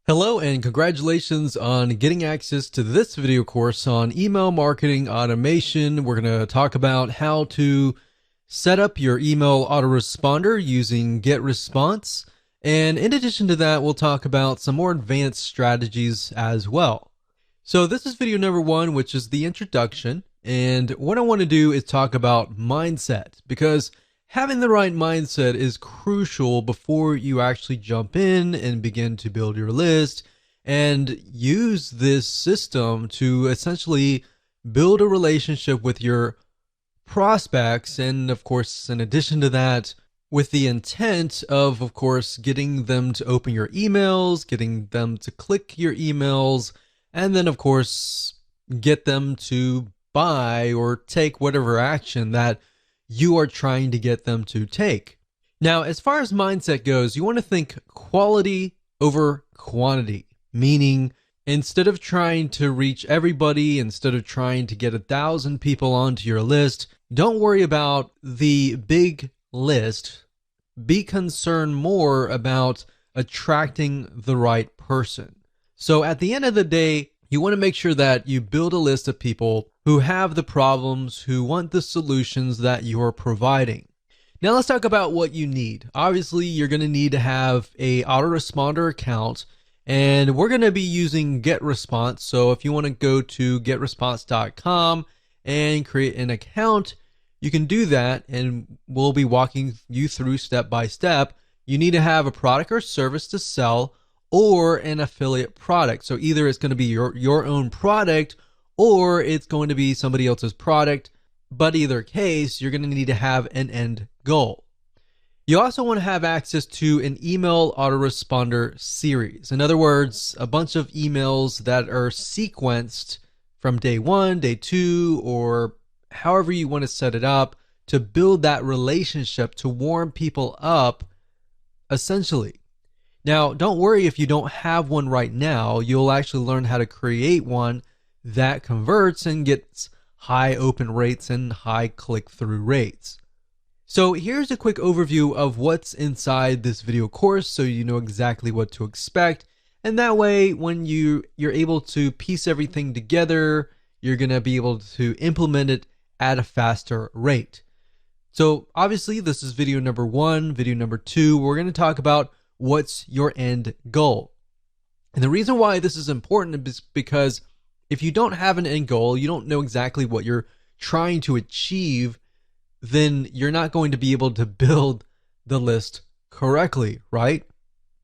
Hello and congratulations on getting access to this video course on email marketing automation. We're going to talk about how to set up your email autoresponder using GetResponse. And in addition to that, we'll talk about some more advanced strategies as well. So this is video number one, which is the introduction. And what I want to do is talk about mindset, because having the right mindset is crucial before you actually jump in and begin to build your list and use this system to essentially build a relationship with your prospects. And of course, in addition to that, with the intent of course, getting them to open your emails, getting them to click your emails, and then, of course, get them to buy or take whatever action that you are trying to get them to take. Now, as far as mindset goes, you want to think quality over quantity, meaning instead of trying to reach everybody, instead of trying to get 1,000 people onto your list, don't worry about the big list. Be concerned more about attracting the right person. So at the end of the day, you want to make sure that you build a list of people who have the problems, who want the solutions that you're providing. Now let's talk about what you need. Obviously, you're going to need to have a autoresponder account, and we're going to be using GetResponse. So if you want to go to getresponse.com and create an account, you can do that, and we'll be walking you through step by step. You need to have a product or service to sell or an affiliate product. So either it's going to be your own product or it's going to be somebody else's product. But either case, you're going to need to have an end goal. You also want to have access to an email autoresponder series. In other words, a bunch of emails that are sequenced from day one, day two, or however you want to set it up to build that relationship, to warm people up, essentially. Now, don't worry if you don't have one right now. You'll actually learn how to create one that converts and gets high open rates and high click-through rates. So here's a quick overview of what's inside this video course so you know exactly what to expect. And that way, when you're able to piece everything together, you're going to be able to implement it at a faster rate. So obviously, this is video number one. Video number two, we're going to talk about what's your end goal. And the reason why this is important is because if you don't have an end goal, you don't know exactly what you're trying to achieve, then you're not going to be able to build the list correctly, right?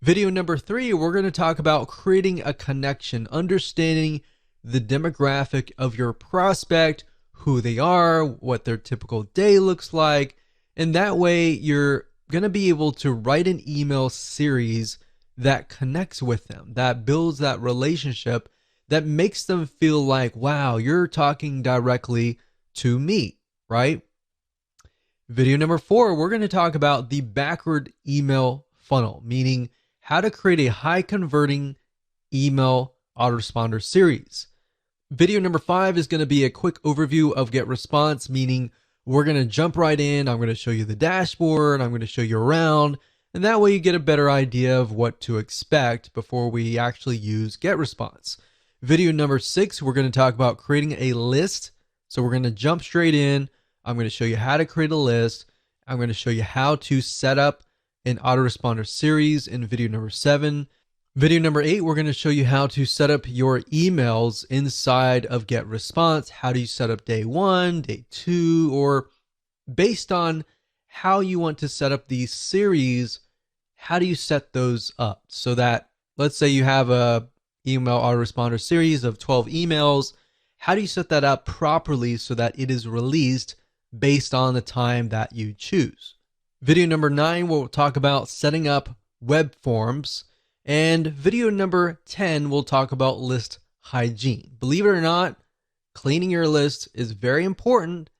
Video number three, we're going to talk about creating a connection, understanding the demographic of your prospect, who they are, what their typical day looks like, and that way you're going to be able to write an email series that connects with them, that builds that relationship, that makes them feel like, wow, you're talking directly to me, right? Video number four, we're going to talk about the backward email funnel, meaning how to create a high converting email autoresponder series. Video number five is going to be a quick overview of GetResponse, meaning we're going to jump right in. I'm going to show you the dashboard. I'm going to show you around. And that way you get a better idea of what to expect before we actually use GetResponse. Video number six, we're going to talk about creating a list. So we're going to jump straight in. I'm going to show you how to create a list. I'm going to show you how to set up an autoresponder series in video number seven. Video number eight, we're going to show you how to set up your emails inside of GetResponse. How do you set up day one, day two, or based on how you want to set up these series, how do you set those up so that, let's say you have a email autoresponder series of 12 emails. How do you set that up properly so that it is released based on the time that you choose? Video number nine, we'll talk about setting up web forms. And video number 10, we'll talk about list hygiene. Believe it or not, cleaning your list is very important.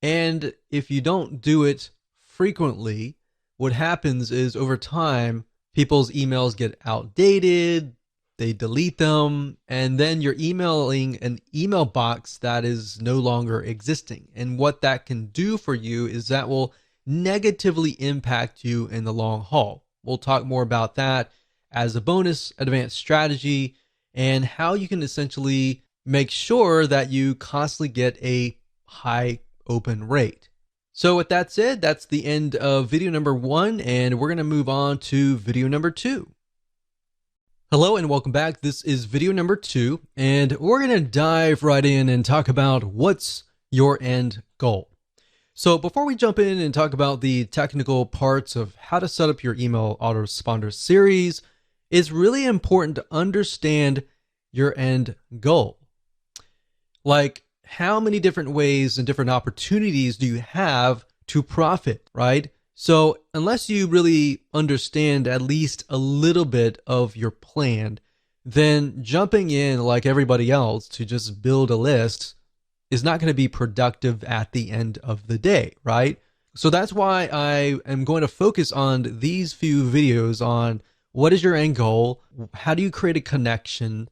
And if you don't do it frequently, what happens is over time, people's emails get outdated, they delete them, and then you're emailing an email box that is no longer existing. And what that can do for you is that will negatively impact you in the long haul. We'll talk more about that as a bonus advanced strategy, and how you can essentially make sure that you constantly get a high open rate. So with that said, that's the end of video number 1, and we're going to move on to video number 2. Hello and welcome back. This is video number 2, and we're going to dive right in and talk about what's your end goal. So before we jump in and talk about the technical parts of how to set up your email autoresponder series, it's really important to understand your end goal. Like, how many different ways and different opportunities do you have to profit, right? So unless you really understand at least a little bit of your plan, then jumping in like everybody else to just build a list is not going to be productive at the end of the day, right? So that's why I am going to focus on these few videos on what is your end goal, how do you create a connection,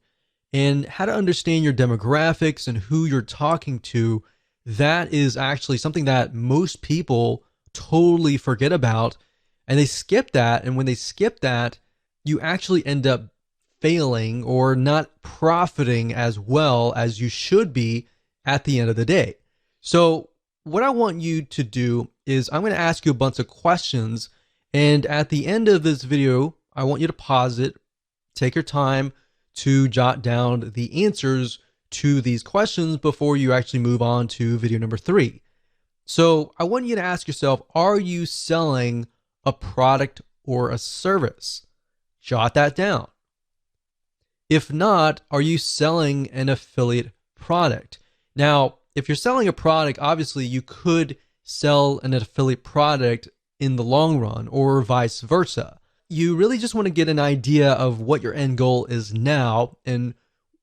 and how to understand your demographics and who you're talking to. That is actually something that most people totally forget about, and they skip that. And when they skip that, you actually end up failing or not profiting as well as you should be at the end of the day. So what I want you to do is I'm going to ask you a bunch of questions, and at the end of this video, I want you to pause it, take your time to jot down the answers to these questions before you actually move on to video number 3. So I want you to ask yourself, are you selling a product or a service? Jot that down. If not, are you selling an affiliate product? Now, if you're selling a product, obviously you could sell an affiliate product in the long run or vice versa. You really just want to get an idea of what your end goal is now, and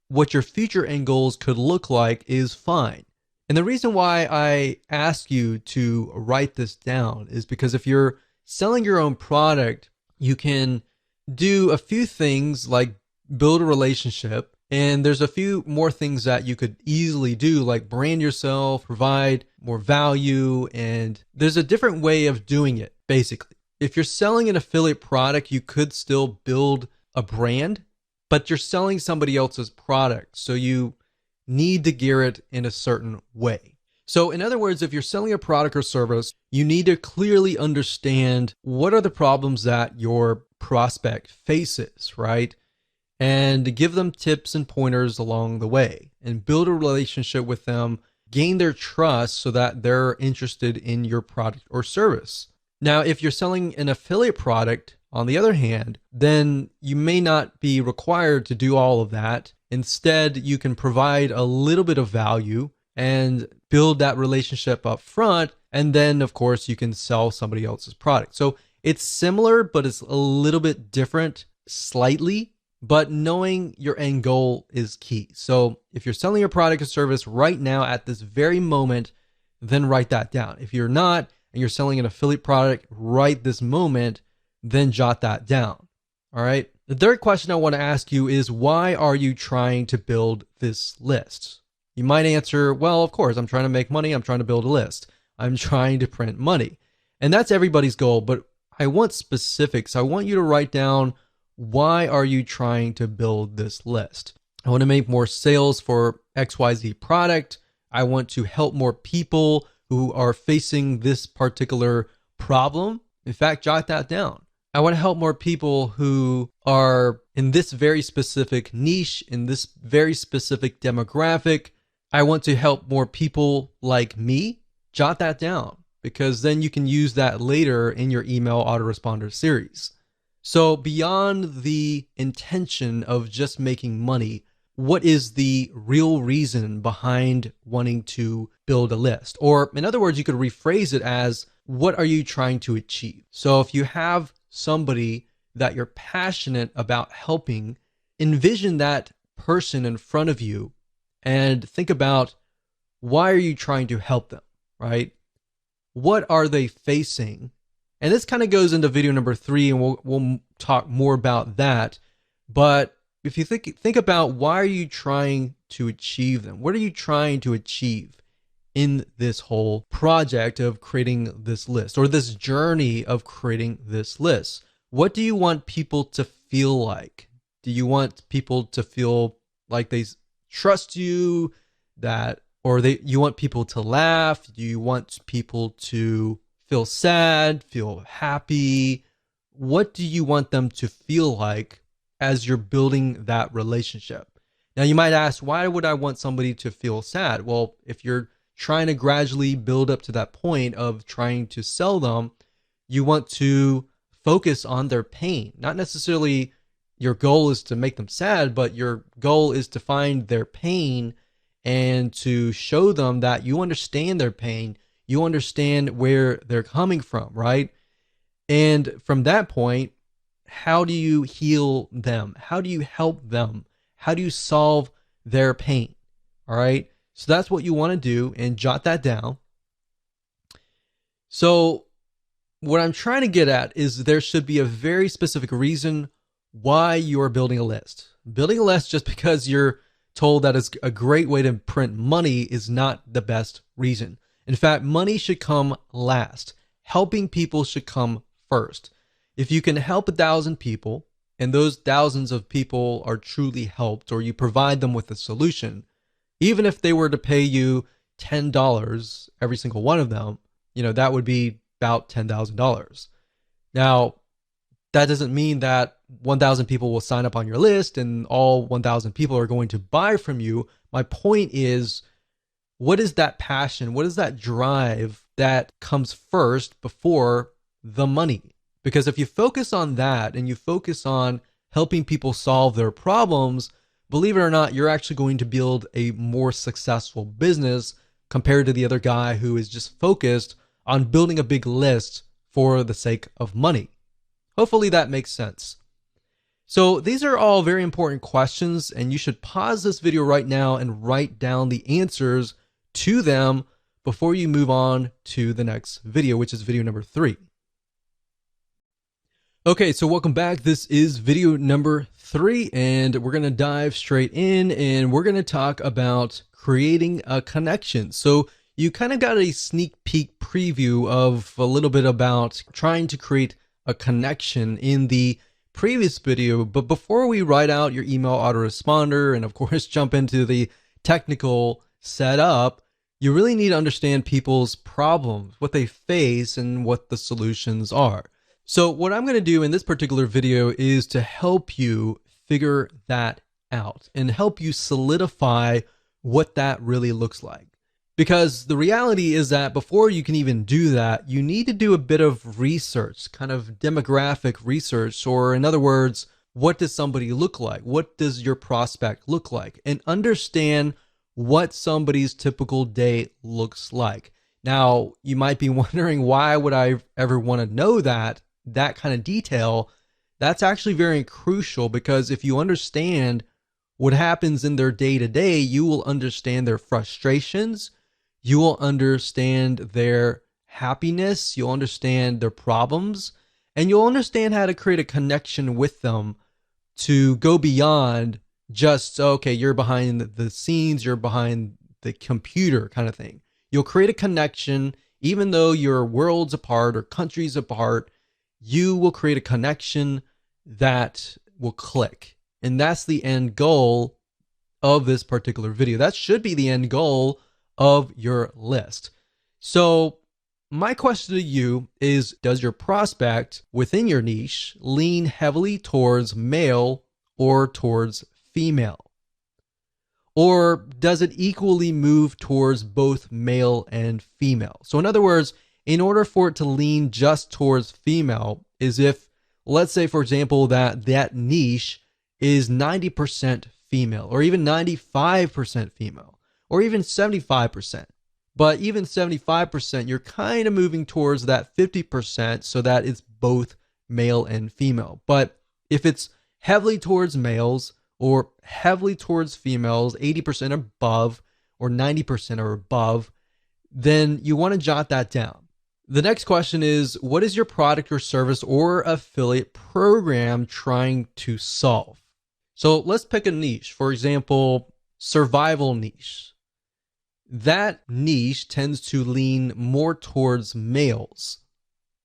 what your future end goals could look like is fine. And the reason why I ask you to write this down is because if you're selling your own product, you can do a few things like build a relationship, and there's a few more things that you could easily do, like brand yourself, provide more value, and there's a different way of doing it, basically. If you're selling an affiliate product, you could still build a brand, but you're selling somebody else's product, so you need to gear it in a certain way. So in other words, if you're selling a product or service, you need to clearly understand what are the problems that your prospect faces, right? And give them tips and pointers along the way, and build a relationship with them, gain their trust so that they're interested in your product or service. Now, if you're selling an affiliate product, on the other hand, then you may not be required to do all of that. Instead, you can provide a little bit of value and build that relationship up front. And then, of course, you can sell somebody else's product. So it's similar, but it's a little bit different slightly. But knowing your end goal is key. So if you're selling your product or service right now at this very moment, then write that down. If you're not, and you're selling an affiliate product right this moment, then jot that down. All right. The third question I want to ask you is, why are you trying to build this list? You might answer, well, of course, I'm trying to make money. I'm trying to build a list. I'm trying to print money. And that's everybody's goal. But I want specifics. I want you to write down, why are you trying to build this list? I want to make more sales for XYZ product. I want to help more people who are facing this particular problem. In fact, jot that down. I want to help more people who are in this very specific niche, in this very specific demographic. I want to help more people like me. Jot that down, because then you can use that later in your email autoresponder series. So beyond the intention of just making money, what is the real reason behind wanting to build a list? Or in other words, you could rephrase it as, what are you trying to achieve? So if you have somebody that you're passionate about helping, envision that person in front of you and think about, why are you trying to help them, right? What are they facing? And this kind of goes into video number 3, and we'll talk more about that. But if you think about, why are you trying to achieve them? What are you trying to achieve in this whole project of creating this list, or this journey of creating this list? What do you want people to feel like? Do you want people to feel like they trust you, that, or you want people to laugh? Do you want people to feel sad, feel happy? What do you want them to feel like as you're building that relationship? Now, you might ask, why would I want somebody to feel sad? Well, if you're trying to gradually build up to that point of trying to sell them, you want to focus on their pain. Not necessarily your goal is to make them sad, but your goal is to find their pain and to show them that you understand their pain. You understand where they're coming from, right? And from that point, how do you heal them? How do you help them? How do you solve their pain? All right. So that's what you want to do, and jot that down. So what I'm trying to get at is there should be a very specific reason why you're building a list. Building a list just because you're told that it's a great way to print money is not the best reason. In fact, money should come last. Helping people should come first. If you can help 1,000 people, and those thousands of people are truly helped, or you provide them with a solution, even if they were to pay you $10, every single one of them, that would be about $10,000. Now, that doesn't mean that 1,000 people will sign up on your list and all 1,000 people are going to buy from you. My point is, what is that passion? What is that drive that comes first before the money? Because if you focus on that and you focus on helping people solve their problems, believe it or not, you're actually going to build a more successful business compared to the other guy who is just focused on building a big list for the sake of money. Hopefully that makes sense. So these are all very important questions, and you should pause this video right now and write down the answers to them before you move on to the next video, which is video number 3. Okay, so welcome back. This is video number 3, and we're going to dive straight in, and we're going to talk about creating a connection. So you kind of got a sneak peek preview of a little bit about trying to create a connection in the previous video. But before we write out your email autoresponder and of course jump into the technical setup, you really need to understand people's problems, what they face, and what the solutions are. So what I'm going to do in this particular video is to help you figure that out and help you solidify what that really looks like. Because the reality is that before you can even do that, you need to do a bit of research, kind of demographic research, or in other words, what does somebody look like? What does your prospect look like? And understand what somebody's typical day looks like. Now, you might be wondering, why would I ever want to know that kind of detail? That's actually very crucial, because if you understand what happens in their day-to-day, you will understand their frustrations, you will understand their happiness, you'll understand their problems, and you'll understand how to create a connection with them to go beyond just, okay, you're behind the scenes, you're behind the computer kind of thing. You'll create a connection, even though you're worlds apart or countries apart. You will create a connection that will click. And that's the end goal of this particular video. That should be the end goal of your list. So my question to you is, does your prospect within your niche lean heavily towards male or towards female? Or does it equally move towards both male and female? So in other words, in order for it to lean just towards female, is if, let's say, for example, that niche is 90% female, or even 95% female, or even 75%. But even 75%, you're kind of moving towards that 50% so that it's both male and female. But if it's heavily towards males or heavily towards females, 80% above or 90% or above, then you want to jot that down. The next question is, what is your product or service or affiliate program trying to solve? So let's pick a niche. For example, survival niche. That niche tends to lean more towards males.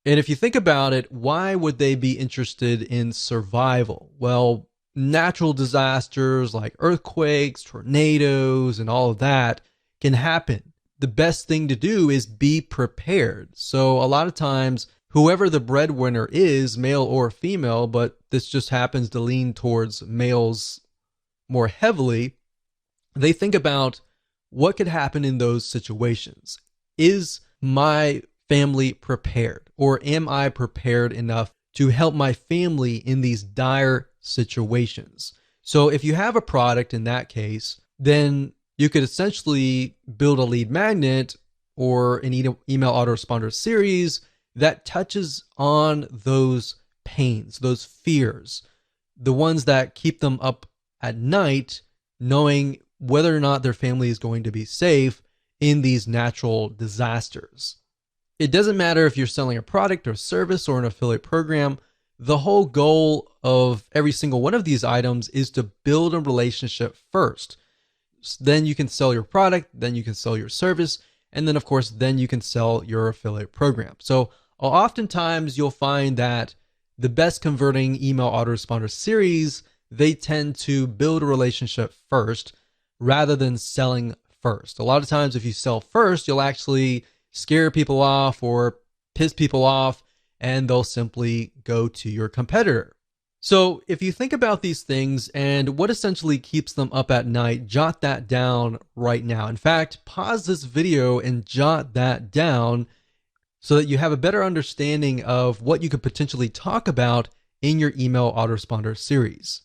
And if you think about it, why would they be interested in survival? Well, natural disasters like earthquakes, tornadoes, and all of that can happen. The best thing to do is be prepared. So a lot of times, whoever the breadwinner is, male or female, but this just happens to lean towards males more heavily, they think about what could happen in those situations. Is my family prepared? Or am I prepared enough to help my family in these dire situations? So if you have a product in that case, then you could essentially build a lead magnet or an email autoresponder series that touches on those pains, those fears, the ones that keep them up at night, knowing whether or not their family is going to be safe in these natural disasters. It doesn't matter if you're selling a product or service or an affiliate program. The whole goal of every single one of these items is to build a relationship first. Then you can sell your product, then you can sell your service, and then of course, then you can sell your affiliate program. So oftentimes you'll find that the best converting email autoresponder series, they tend to build a relationship first rather than selling first. A lot of times if you sell first, you'll actually scare people off or piss people off, and they'll simply go to your competitor. So if you think about these things and what essentially keeps them up at night, jot that down right now. In fact, pause this video and jot that down so that you have a better understanding of what you could potentially talk about in your email autoresponder series.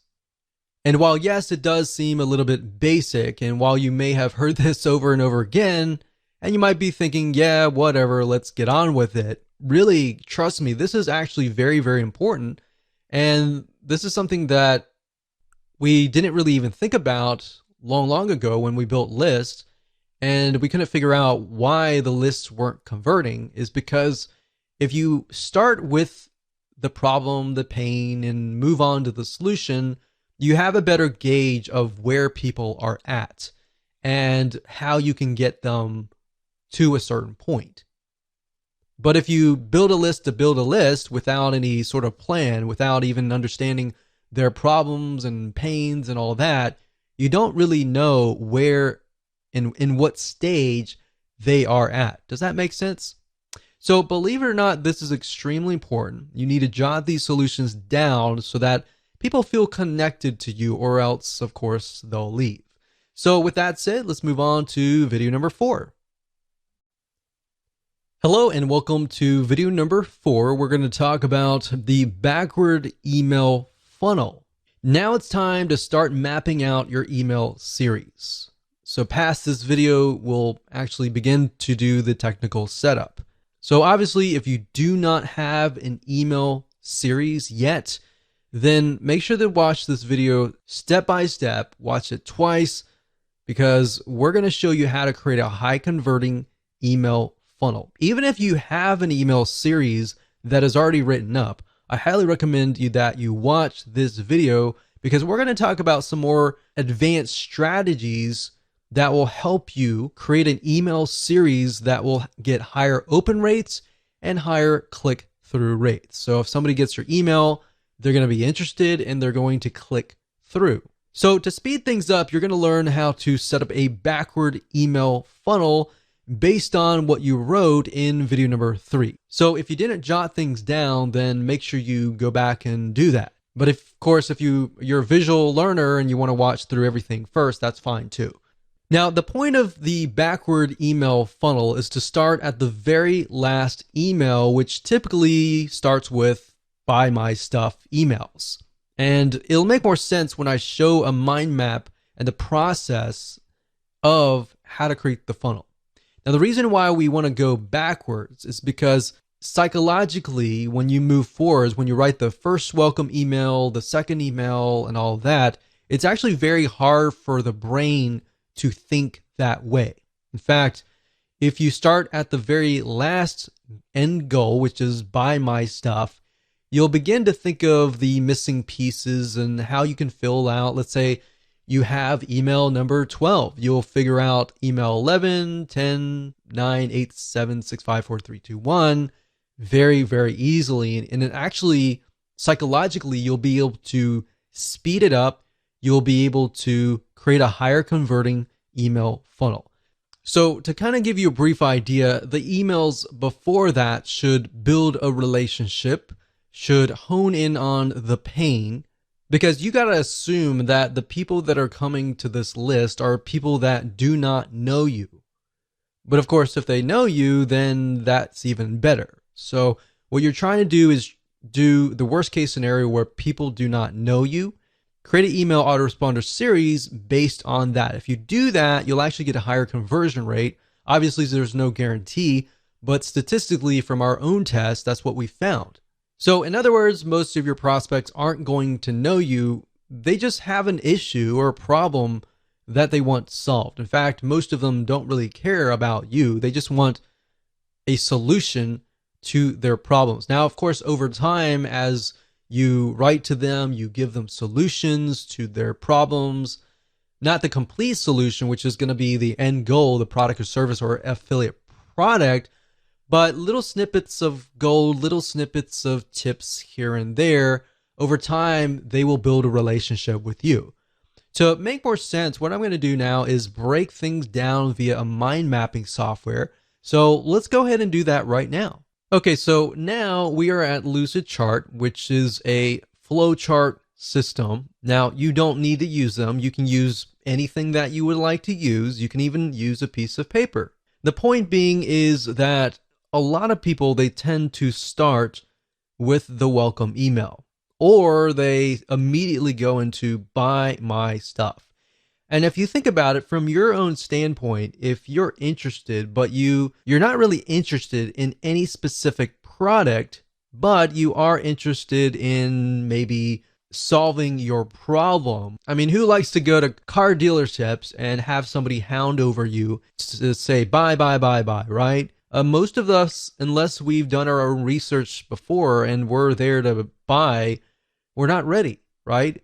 And while yes, it does seem a little bit basic, and while you may have heard this over and over again, and you might be thinking, yeah, whatever, let's get on with it. Really, trust me, this is actually very, very important. And this is something that we didn't really even think about long ago when we built lists, and we couldn't figure out why the lists weren't converting, is because if you start with the problem, the pain, and move on to the solution, you have a better gauge of where people are at and how you can get them to a certain point. But if you build a list to build a list without any sort of plan, without even understanding their problems and pains and all that, you don't really know where, in what stage they are at. Does that make sense? So believe it or not, this is extremely important. You need to jot these solutions down so that people feel connected to you, or else, of course, they'll leave. So with that said, let's move on to video number 4. Hello and welcome to video number 4. We're going to talk about the backward email funnel. Now it's time to start mapping out your email series. So past this video, we'll actually begin to do the technical setup. So obviously, if you do not have an email series yet, then make sure to watch this video step by step, watch it twice, because we're going to show you how to create a high converting email funnel. Even if you have an email series that is already written up, I highly recommend that you watch this video, because we're going to talk about some more advanced strategies that will help you create an email series that will get higher open rates and higher click-through rates. So if somebody gets your email, they're going to be interested and they're going to click through. So to speed things up, you're going to learn how to set up a backward email funnel based on what you wrote in video number 3. So if you didn't jot things down, then make sure you go back and do that. But of course, if you're a visual learner and you want to watch through everything first, that's fine too. Now, the point of the backward email funnel is to start at the very last email, which typically starts with "buy my stuff" emails. And it'll make more sense when I show a mind map and the process of how to create the funnel. Now, the reason why we want to go backwards is because psychologically, when you move forwards, when you write the first welcome email, the second email, and all that, it's actually very hard for the brain to think that way. In fact, if you start at the very last end goal, which is "buy my stuff," you'll begin to think of the missing pieces and how you can fill out. Let's say you have email number 12. You'll figure out email 11, 10, 9, 8, 7, 6, 5, 4, 3, 2, 1. very, very easily. And it actually, psychologically, you'll be able to speed it up. You'll be able to create a higher converting email funnel. So to kind of give you a brief idea, the emails before that should build a relationship, should hone in on the pain, because you got to assume that the people that are coming to this list are people that do not know you. But of course, if they know you, then that's even better. So what you're trying to do is do the worst case scenario where people do not know you. Create an email autoresponder series based on that. If you do that, you'll actually get a higher conversion rate. Obviously, there's no guarantee, but statistically from our own test, that's what we found. So in other words, most of your prospects aren't going to know you. They just have an issue or a problem that they want solved. In fact, most of them don't really care about you. They just want a solution to their problems. Now, of course, over time, as you write to them, you give them solutions to their problems, not the complete solution, which is going to be the end goal, the product or service or affiliate product, but little snippets of gold, little snippets of tips here and there. Over time, they will build a relationship with you. To make more sense, what I'm going to do now is break things down via a mind mapping software. So let's go ahead and do that right now. Okay, so now we are at Lucidchart, which is a flowchart system. Now, you don't need to use them. You can use anything that you would like to use. You can even use a piece of paper. The point being is that a lot of people, they tend to start with the welcome email, or they immediately go into buy my stuff. And if you think about it from your own standpoint, if you're interested, but you're not really interested in any specific product, but you are interested in maybe solving your problem. I mean, who likes to go to car dealerships and have somebody hound over you to say buy, buy, buy, buy, right? Most of us, unless we've done our own research before and we're there to buy, we're not ready, right?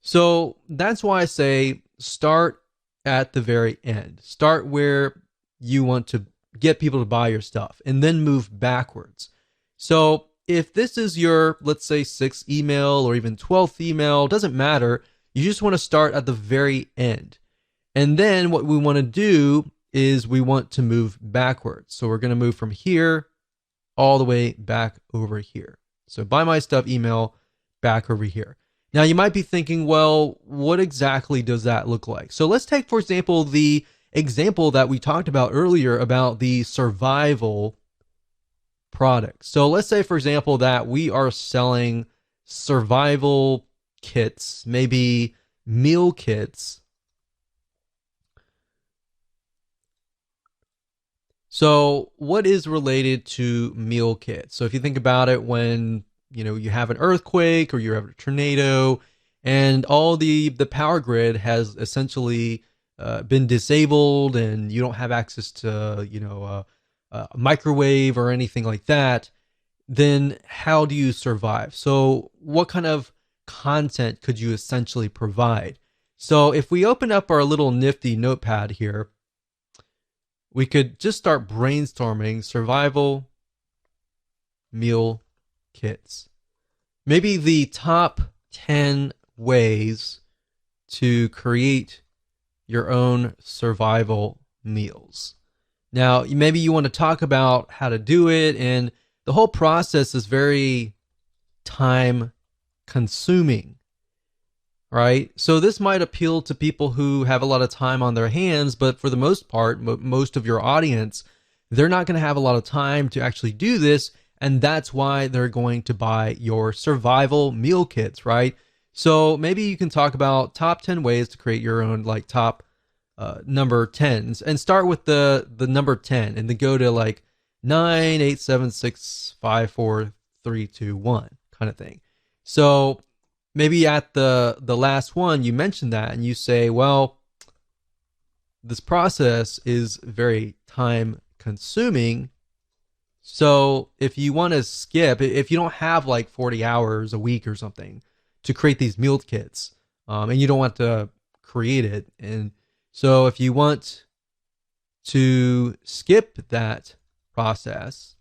So that's why I say start at the very end. Start where you want to get people to buy your stuff and then move backwards. So if this is your, let's say, 6th email or even 12th email, doesn't matter. You just want to start at the very end. And then what we want to do is we want to move backwards. So we're going to move from here all the way back over here. So buy my stuff email back over here. Now you might be thinking, well, what exactly does that look like? So let's take, for example, the example that we talked about earlier about the survival product. So let's say, for example, that we are selling survival kits, maybe meal kits. So what is related to meal kits? So if you think about it, when you have an earthquake or you have a tornado and all the power grid has essentially been disabled and you don't have access to a microwave or anything like that, then how do you survive? So what kind of content could you essentially provide? So if we open up our little nifty notepad here, we could just start brainstorming survival meal kits. Maybe the top 10 ways to create your own survival meals. Now, maybe you want to talk about how to do it, and the whole process is very time consuming, right? So this might appeal to people who have a lot of time on their hands, but for the most part, most of your audience, they're not going to have a lot of time to actually do this. And that's why they're going to buy your survival meal kits, right? So maybe you can talk about top 10 ways to create your own top number 10s, and start with the number 10 and then go to 9, 8, 7, 6, 5, 4, 3, 2, 1 kind of thing. So maybe at the last one you mention that and you say, well, this process is very time consuming. So if you want to skip, if you don't have 40 hours a week or something to create these meal kits, and you don't want to create it, and so if you want to skip that process,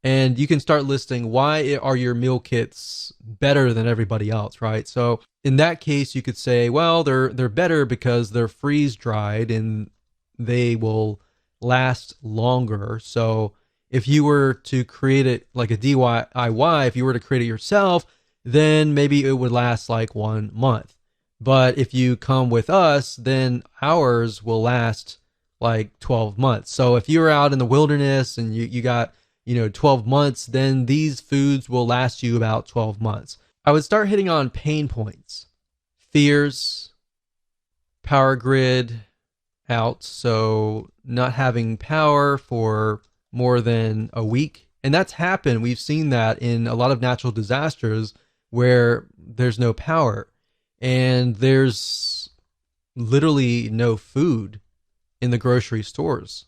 And you can start listing why are your meal kits better than everybody else, right? So in that case, you could say, well, they're better because they're freeze dried and they will last longer. So if you were to create it like a DIY, if you were to create it yourself, then maybe it would last like 1 month. But if you come with us, then ours will last like 12 months. So if you're out in the wilderness and you got 12 months, then these foods will last you about 12 months. I would start hitting on pain points, fears, power grid out. So not having power for more than a week. And that's happened. We've seen that in a lot of natural disasters where there's no power and there's literally no food in the grocery stores.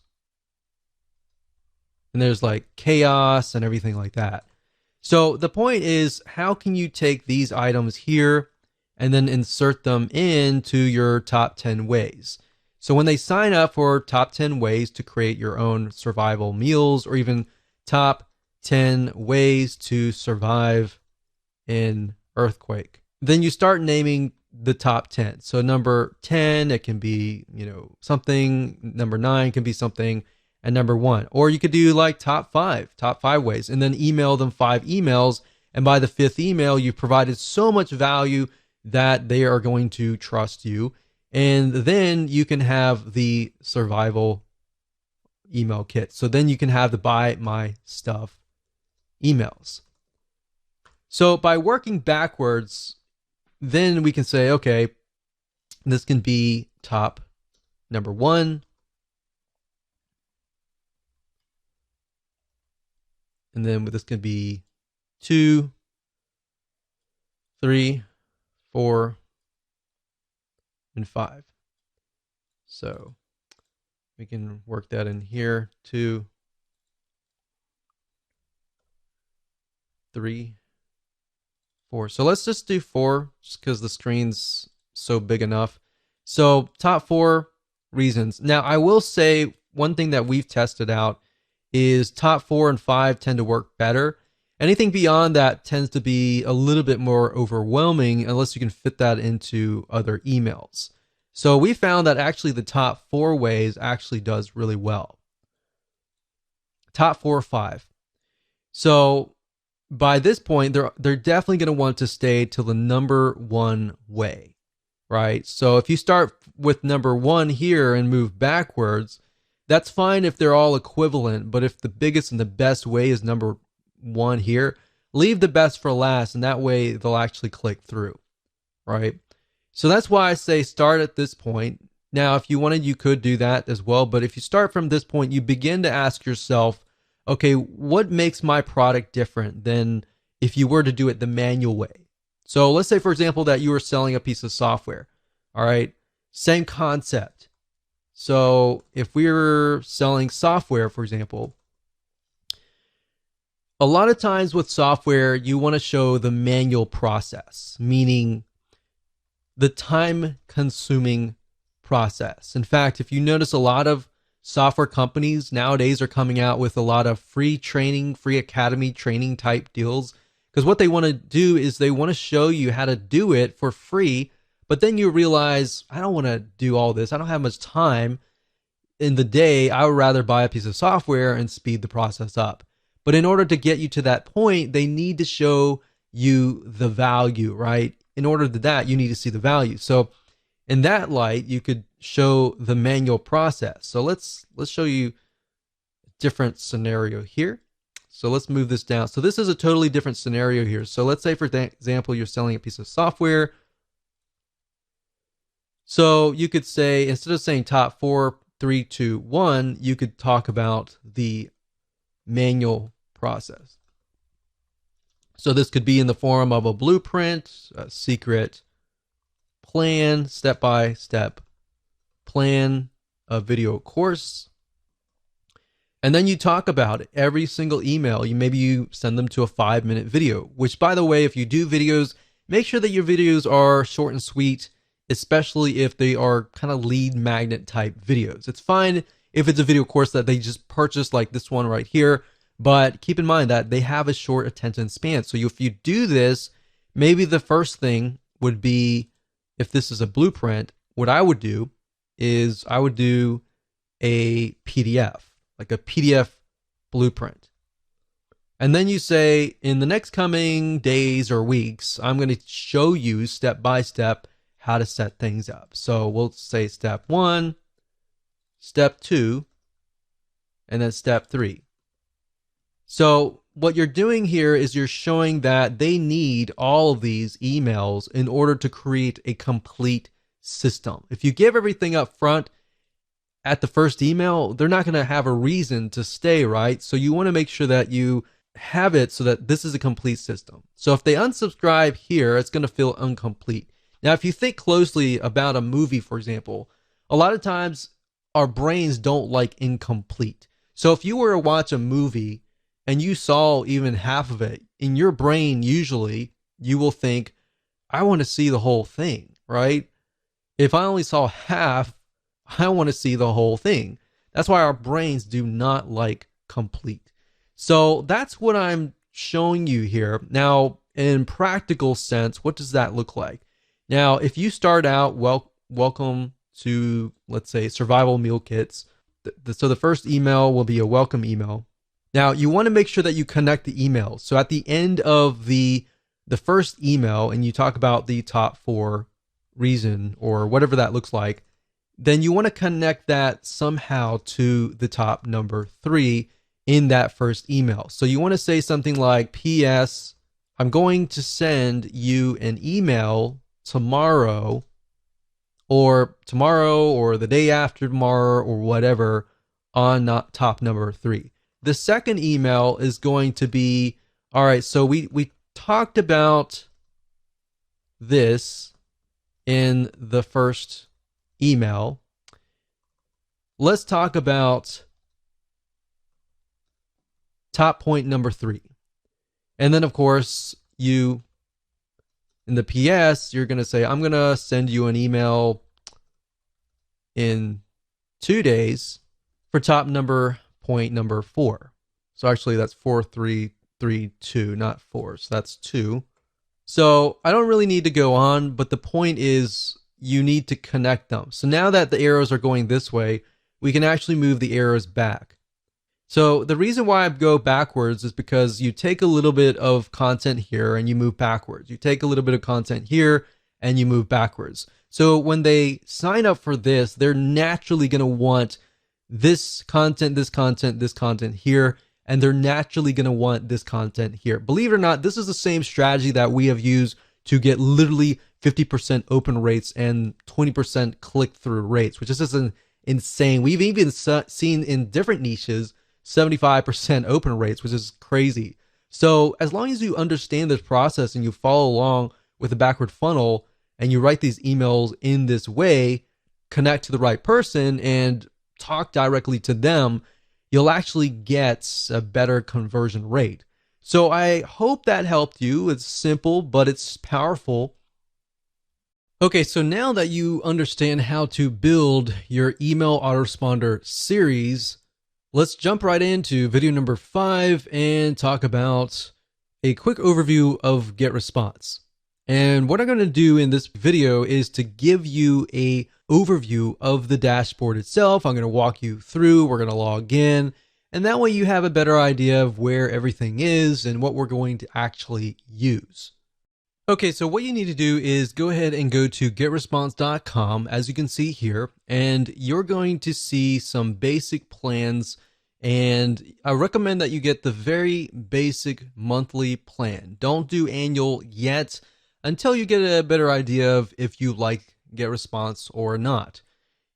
And there's like chaos and everything like that. So the point is, how can you take these items here and then insert them into your top 10 ways? So when they sign up for top 10 ways to create your own survival meals, or even top 10 ways to survive in earthquake, then you start naming the top 10. So number 10, it can be, something. Number 9 can be something. And number 1, or you could do like top five ways, and then email them 5 emails. And by the 5th email, you've provided so much value that they are going to trust you. And then you can have the survival email kit. So then you can have the buy my stuff emails. So by working backwards, then we can say, okay, this can be top number 1. And then this can be 2, 3, 4, and 5. So we can work that in here. 2, 3, 4. So let's just do 4 just because the screen's so big enough. So top 4 reasons. Now I will say one thing that we've tested out is top 4 and 5 tend to work better. Anything beyond that tends to be a little bit more overwhelming unless you can fit that into other emails. So we found that actually the top 4 ways actually does really well. Top 4 or 5. So by this point, they're definitely going to want to stay to the number 1 way, right? So if you start with number 1 here and move backwards, that's fine if they're all equivalent, but if the biggest and the best way is number 1 here, leave the best for last, and that way they'll actually click through, right? So that's why I say start at this point. Now, if you wanted, you could do that as well, but if you start from this point, you begin to ask yourself, okay, what makes my product different than if you were to do it the manual way? So let's say, for example, that you were selling a piece of software, all right? Same concept. So if we were selling software, for example, a lot of times with software, you want to show the manual process, meaning the time-consuming process. In fact, if you notice, a lot of software companies nowadays are coming out with a lot of free training, free academy training type deals, because what they want to do is they want to show you how to do it for free. But then you realize, I don't want to do all this. I don't have much time in the day. I would rather buy a piece of software and speed the process up. But in order to get you to that point, they need to show you the value, right? In order to that, you need to see the value. So in that light, you could show the manual process. So let's show you a different scenario here. So let's move this down. So this is a totally different scenario here. So let's say, for example, you're selling a piece of software. So you could say, instead of saying top 4, 3, 2, 1, you could talk about the manual process. So this could be in the form of a blueprint, a secret plan, step-by-step plan, a video course. And then you talk about it every single email. Maybe you send them to a 5-minute video, which, by the way, if you do videos, make sure that your videos are short and sweet, especially if they are kind of lead magnet type videos. It's fine if it's a video course that they just purchased, like this one right here, But keep in mind that they have a short attention span. So if you do this, maybe the first thing would be, if this is a blueprint, what I would do is I would do a PDF, like a PDF blueprint. And then you say, in the next coming days or weeks, I'm going to show you step by step how to set things up. So we'll say step 1, step 2, and then step 3. So what you're doing here is you're showing that they need all of these emails in order to create a complete system. If you give everything up front at the first email, they're not going to have a reason to stay, right? So you want to make sure that you have it so that this is a complete system. So if they unsubscribe here, it's going to feel incomplete. Now, if you think closely about a movie, for example, a lot of times our brains don't like incomplete. So if you were to watch a movie and you saw even half of it, in your brain, usually you will think, I want to see the whole thing, right? If I only saw half, I want to see the whole thing. That's why our brains do not like complete. So that's what I'm showing you here. Now, in practical sense, what does that look like? Now, if you start out, welcome to, let's say, survival meal kits. So the first email will be a welcome email. Now, you want to make sure that you connect the emails. So at the end of the first email, and you talk about the top 4 reason or whatever that looks like, then you want to connect that somehow to the top number 3 in that first email. So you want to say something like, P.S. I'm going to send you an email tomorrow or the day after tomorrow or whatever on top number 3. The second email is going to be, all right, so we talked about this in the first email. Let's talk about top point number 3. And then, of course, in the PS, you're going to say, I'm going to send you an email in 2 days for top point number 4. So actually that's 4332, not 4. So that's 2. So I don't really need to go on, but the point is you need to connect them. So now that the arrows are going this way, we can actually move the arrows back. So the reason why I go backwards is because you take a little bit of content here and you move backwards. You take a little bit of content here and you move backwards. So when they sign up for this, they're naturally going to want this content, this content, this content here, and they're naturally going to want this content here. Believe it or not, this is the same strategy that we have used to get literally 50% open rates and 20% click-through rates, which is just insane. We've even seen in different niches 75% open rates, which is crazy. So as long as you understand this process and you follow along with the backward funnel and you write these emails in this way, connect to the right person and talk directly to them, you'll actually get a better conversion rate. So I hope that helped you. It's simple, but it's powerful. Okay, so now that you understand how to build your email autoresponder series, let's jump right into video number 5 and talk about a quick overview of GetResponse. And what I'm going to do in this video is to give you a overview of the dashboard itself. I'm going to walk you through, we're going to log in, and that way you have a better idea of where everything is and what we're going to actually use. Okay, so what you need to do is go ahead and go to getresponse.com, as you can see here, and you're going to see some basic plans, and I recommend that you get the very basic monthly plan. Don't do annual yet until you get a better idea of if you like GetResponse or not.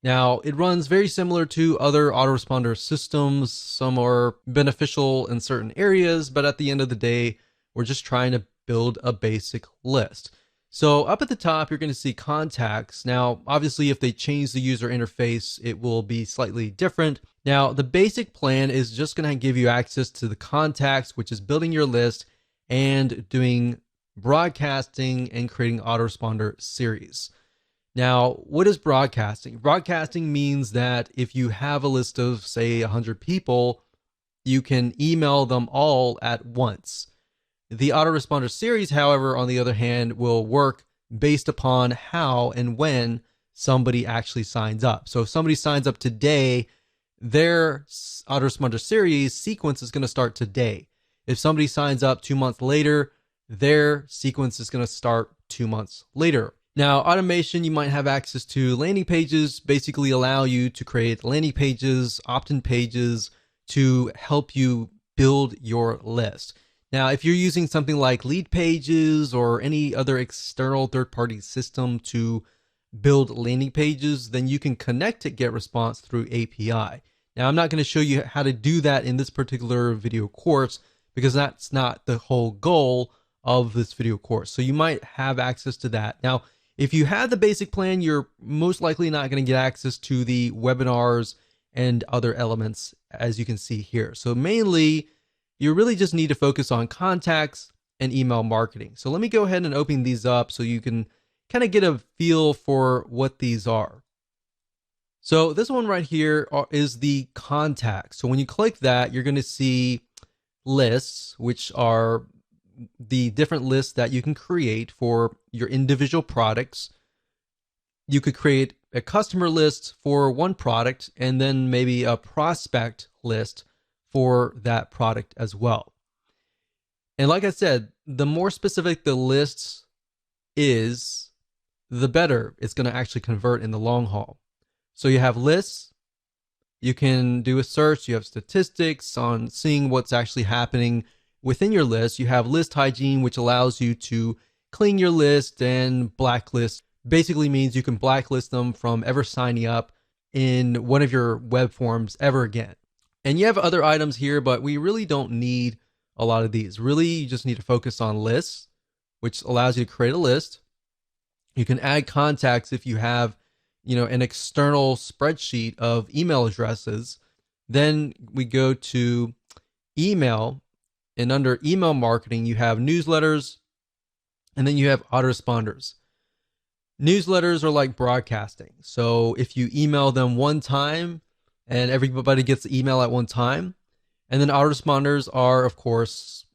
Now, it runs very similar to other autoresponder systems. Some are beneficial in certain areas, but at the end of the day, we're just trying to build a basic list. So up at the top, you're going to see contacts. Now, obviously, if they change the user interface, it will be slightly different. Now, the basic plan is just going to give you access to the contacts, which is building your list and doing broadcasting and creating autoresponder series. Now, what is broadcasting? Broadcasting means that if you have a list of, say, 100 people, you can email them all at once. The autoresponder series, however, on the other hand, will work based upon how and when somebody actually signs up. So if somebody signs up today, their autoresponder series sequence is going to start today. If somebody signs up 2 months later, their sequence is going to start 2 months later. Now, automation, you might have access to landing pages, basically allow you to create landing pages, opt-in pages to help you build your list. Now, if you're using something like Leadpages or any other external third-party system to build landing pages, then you can connect to GetResponse through API. Now, I'm not going to show you how to do that in this particular video course because that's not the whole goal of this video course. So you might have access to that. Now, if you have the basic plan, you're most likely not going to get access to the webinars and other elements, as you can see here. So mainly, you really just need to focus on contacts and email marketing. So let me go ahead and open these up so you can kind of get a feel for what these are. So this one right here is the contacts. So when you click that, you're going to see lists, which are the different lists that you can create for your individual products. You could create a customer list for one product and then maybe a prospect list for that product as well. And like I said, the more specific the list is, the better it's going to actually convert in the long haul. So you have lists, you can do a search, you have statistics on seeing what's actually happening within your list. You have list hygiene, which allows you to clean your list, and blacklist basically means you can blacklist them from ever signing up in one of your web forms ever again. And you have other items here, but we really don't need a lot of these. Really, you just need to focus on lists, which allows you to create a list. You can add contacts if you have, an external spreadsheet of email addresses. Then we go to email, and under email marketing, you have newsletters, and then you have autoresponders. Newsletters are like broadcasting. So if you email them one time and everybody gets the email at one time, and then autoresponders are, of course,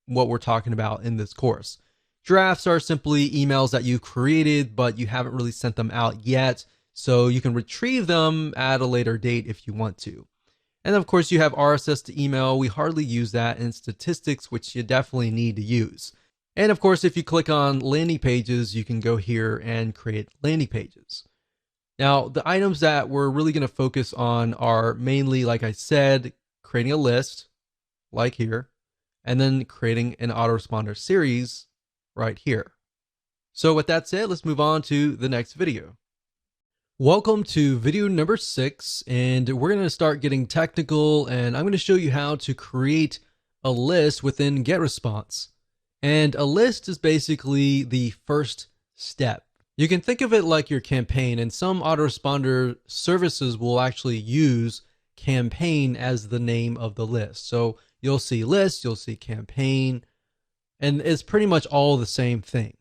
what we're talking about in this course. Drafts are simply emails that you created, but you haven't really sent them out yet. So you can retrieve them at a later date if you want to. And of course, you have RSS to email. We hardly use that in statistics, which you definitely need to use. And of course, if you click on landing pages, you can go here and create landing pages. Now, the items that we're really going to focus on are mainly, like I said, creating a list, like here, and then creating an autoresponder series right here. So with that said, let's move on to the next video. Welcome to video number 6, and we're going to start getting technical, and I'm going to show you how to create a list within GetResponse. And a list is basically the first step. You can think of it like your campaign, and some autoresponder services will actually use campaign as the name of the list. So you'll see list, you'll see campaign, and it's pretty much all the same thing.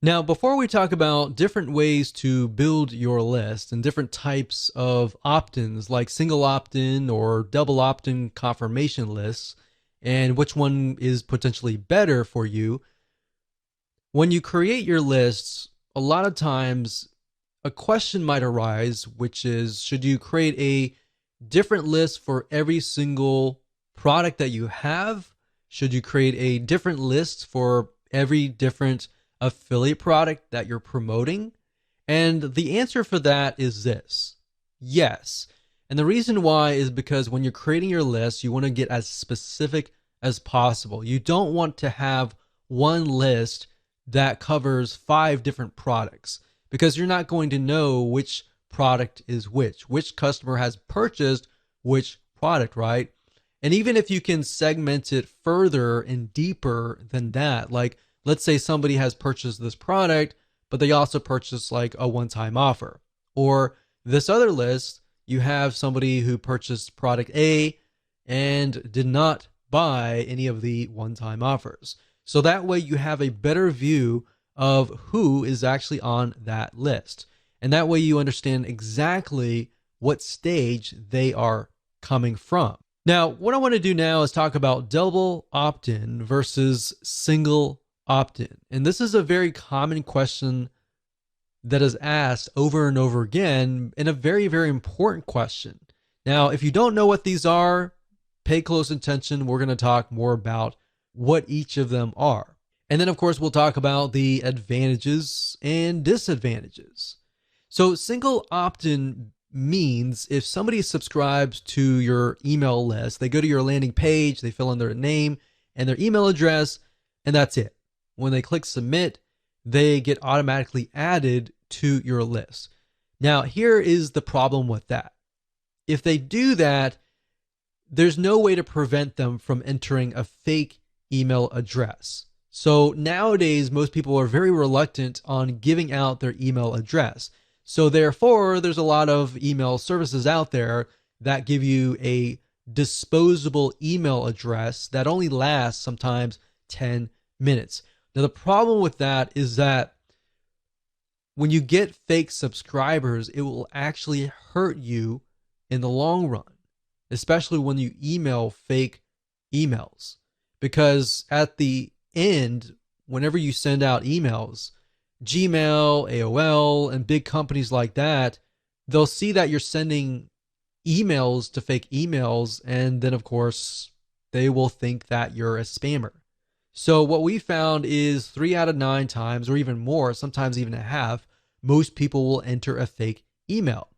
Now, before we talk about different ways to build your list and different types of opt-ins like single opt-in or double opt-in confirmation lists, and which one is potentially better for you, when you create your lists, a lot of times a question might arise, which is, should you create a different list for every single product that you have? Should you create a different list for every different affiliate product that you're promoting? And the answer for that is this: yes. And the reason why is because when you're creating your list, you want to get as specific as possible. You don't want to have one list that covers 5 different products, because you're not going to know which product is which customer has purchased which product, right? And even if you can segment it further and deeper than that, like let's say somebody has purchased this product, but they also purchased like a one-time offer. Or this other list, you have somebody who purchased product A and did not buy any of the one-time offers. So that way you have a better view of who is actually on that list. And that way you understand exactly what stage they are coming from. Now, what I want to do now is talk about double opt-in versus single opt-in. And this is a very common question that is asked over and over again, and a very, very important question. Now, if you don't know what these are, pay close attention. We're going to talk more about what each of them are. And then, of course, we'll talk about the advantages and disadvantages. So, single opt-in means if somebody subscribes to your email list, they go to your landing page, they fill in their name and their email address, and that's it. When they click submit, they get automatically added to your list. Now, here is the problem with that. If they do that, there's no way to prevent them from entering a fake email address. So nowadays, most people are very reluctant on giving out their email address. So therefore, there's a lot of email services out there that give you a disposable email address that only lasts sometimes 10 minutes. Now, the problem with that is that when you get fake subscribers, it will actually hurt you in the long run, especially when you email fake emails. Because at the end, whenever you send out emails, Gmail, AOL, and big companies like that, they'll see that you're sending emails to fake emails, and then, of course, they will think that you're a spammer. So what we found is 3 out of 9 times, or even more, sometimes even a half, most people will enter a fake email.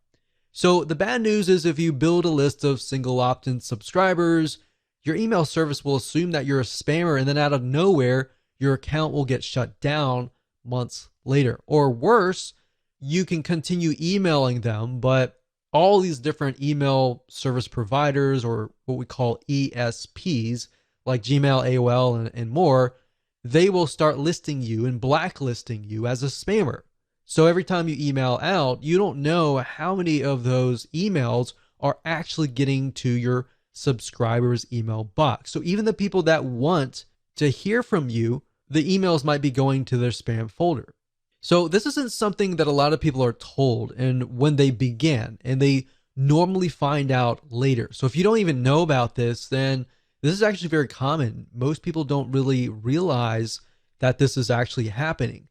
So the bad news is if you build a list of single opt-in subscribers, your email service will assume that you're a spammer, and then out of nowhere, your account will get shut down months later. Or worse, you can continue emailing them, but all these different email service providers, or what we call ESPs, like Gmail, AOL, and more, they will start listing you and blacklisting you as a spammer. So every time you email out, you don't know how many of those emails are actually getting to your subscribers' email box. So even the people that want to hear from you, the emails might be going to their spam folder. So this isn't something that a lot of people are told and when they begin, and they normally find out later. So if you don't even know about this, then this is actually very common. Most people don't really realize that this is actually happening.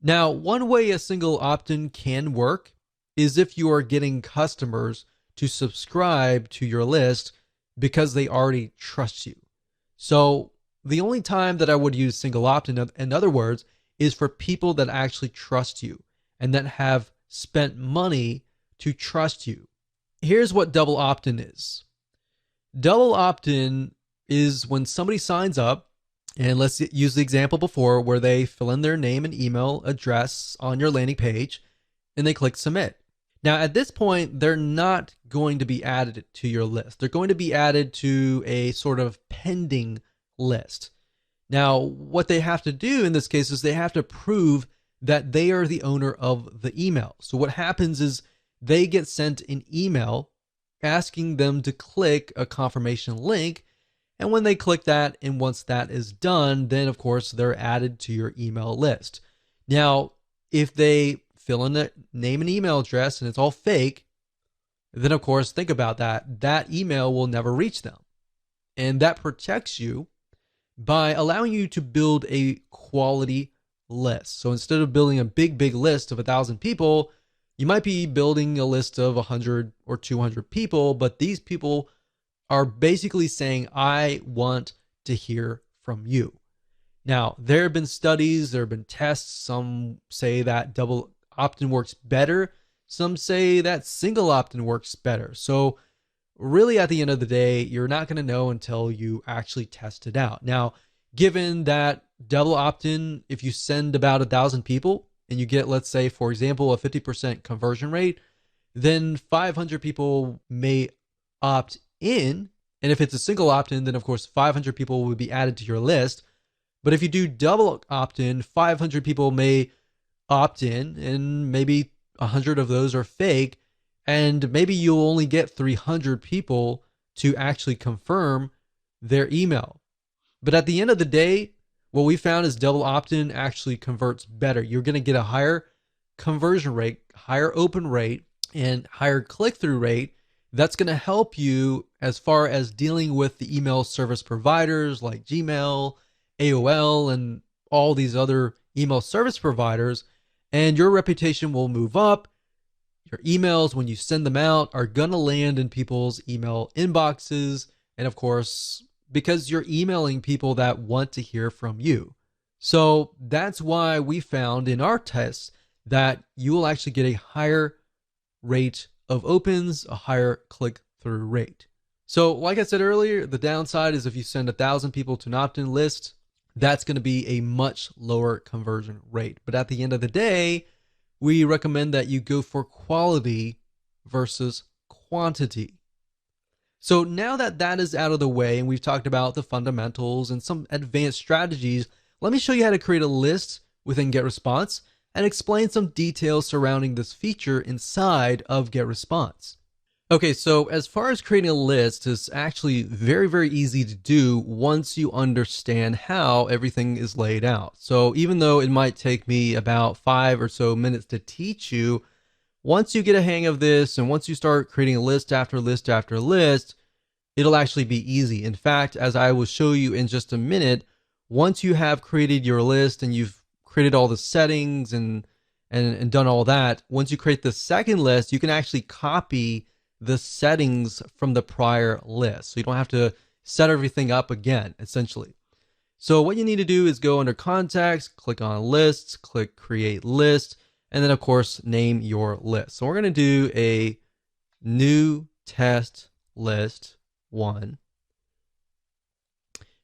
Now, one way a single opt-in can work is if you are getting customers to subscribe to your list because they already trust you. So the only time that I would use single opt-in, in other words, is for people that actually trust you and that have spent money to trust you. Here's what double opt-in is. Double opt-in is when somebody signs up, and let's use the example before where they fill in their name and email address on your landing page and they click submit. Now, at this point, they're not going to be added to your list. They're going to be added to a sort of pending list. Now, what they have to do in this case is they have to prove that they are the owner of the email. So what happens is they get sent an email asking them to click a confirmation link. And when they click that, and once that is done, then of course they're added to your email list. Now, if they fill in the name and email address and it's all fake, then of course think about that. That email will never reach them. And that protects you by allowing you to build a quality list. So instead of building a big list of 1,000 people, you might be building a list of 100 or 200 people, but these people are basically saying, I want to hear from you. Now, there have been studies, there have been tests. Some say that double opt-in works better. Some say that single opt-in works better. So really, at the end of the day, you're not going to know until you actually test it out. Now, given that double opt-in, if you send about 1,000 people and you get, let's say, for example, a 50% conversion rate, then 500 people may opt in. And if it's a single opt-in, then of course 500 people would be added to your list. But if you do double opt-in, 500 people may opt in, and maybe 100 of those are fake, and maybe you'll only get 300 people to actually confirm their email. But at the end of the day, what we found is double opt-in actually converts better. You're going to get a higher conversion rate, higher open rate, and higher click-through rate That's going to help you as far as dealing with the email service providers like Gmail, AOL, and all these other email service providers. And your reputation will move up. Your emails, when you send them out, are going to land in people's email inboxes. And of course, because you're emailing people that want to hear from you. So that's why we found in our tests that you will actually get a higher rate of opens, a higher click-through rate. So like I said earlier, the downside is if you send 1,000 people to an opt-in list, that's going to be a much lower conversion rate. But at the end of the day, we recommend that you go for quality versus quantity. So now that that is out of the way and we've talked about the fundamentals and some advanced strategies, let me show you how to create a list within GetResponse and explain some details surrounding this feature inside of GetResponse. Okay, so as far as creating a list, it's actually very, very easy to do once you understand how everything is laid out. So even though it might take me about 5 or so minutes to teach you, once you get a hang of this and once you start creating a list after list after list, it'll actually be easy. In fact, as I will show you in just a minute, once you have created your list and you've created all the settings and done all that, once you create the second list, you can actually copy the settings from the prior list. So you don't have to set everything up again, essentially. So what you need to do is go under contacts, click on lists, click create list, and then of course, name your list. So we're going to do a new test list 1.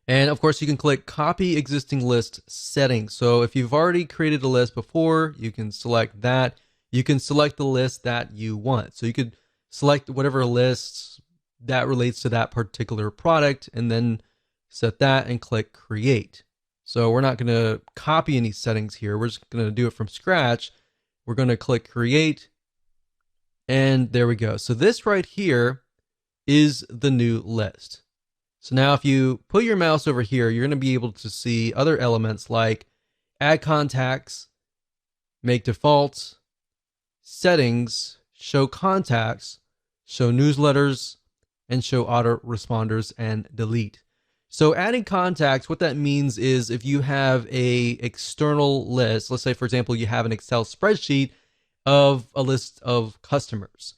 And of course, you can click copy existing list settings. So if you've already created a list before, you can select that. You can select the list that you want. So you could select whatever list that relates to that particular product and then set that and click create. So we're not going to copy any settings here. We're just going to do it from scratch. We're going to click create and there we go. So this right here is the new list. So now if you put your mouse over here, you're going to be able to see other elements like add contacts, make defaults, settings, show contacts, show newsletters, and show autoresponders and delete. So adding contacts, what that means is if you have a external list, let's say for example, you have an Excel spreadsheet of a list of customers,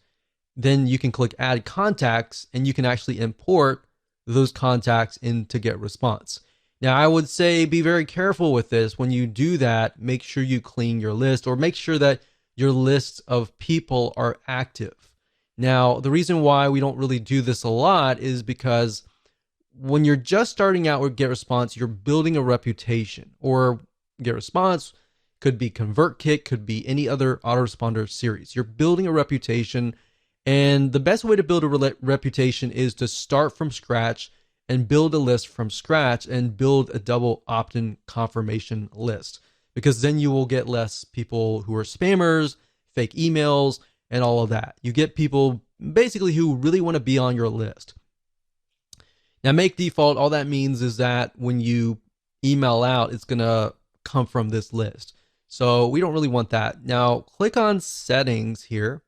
then you can click add contacts and you can actually import those contacts into GetResponse. Now, I would say be very careful with this. When you do that, make sure you clean your list or make sure that your lists of people are active. Now, the reason why we don't really do this a lot is because when you're just starting out with GetResponse, you're building a reputation, or GetResponse could be ConvertKit, could be any other autoresponder series. You're building a reputation. And the best way to build a reputation is to start from scratch and build a list from scratch and build a double opt-in confirmation list, because then you will get less people who are spammers, fake emails, and all of that. You get people basically who really want to be on your list. Now, make default, all that means is that when you email out, it's going to come from this list. So we don't really want that. Now, click on settings here.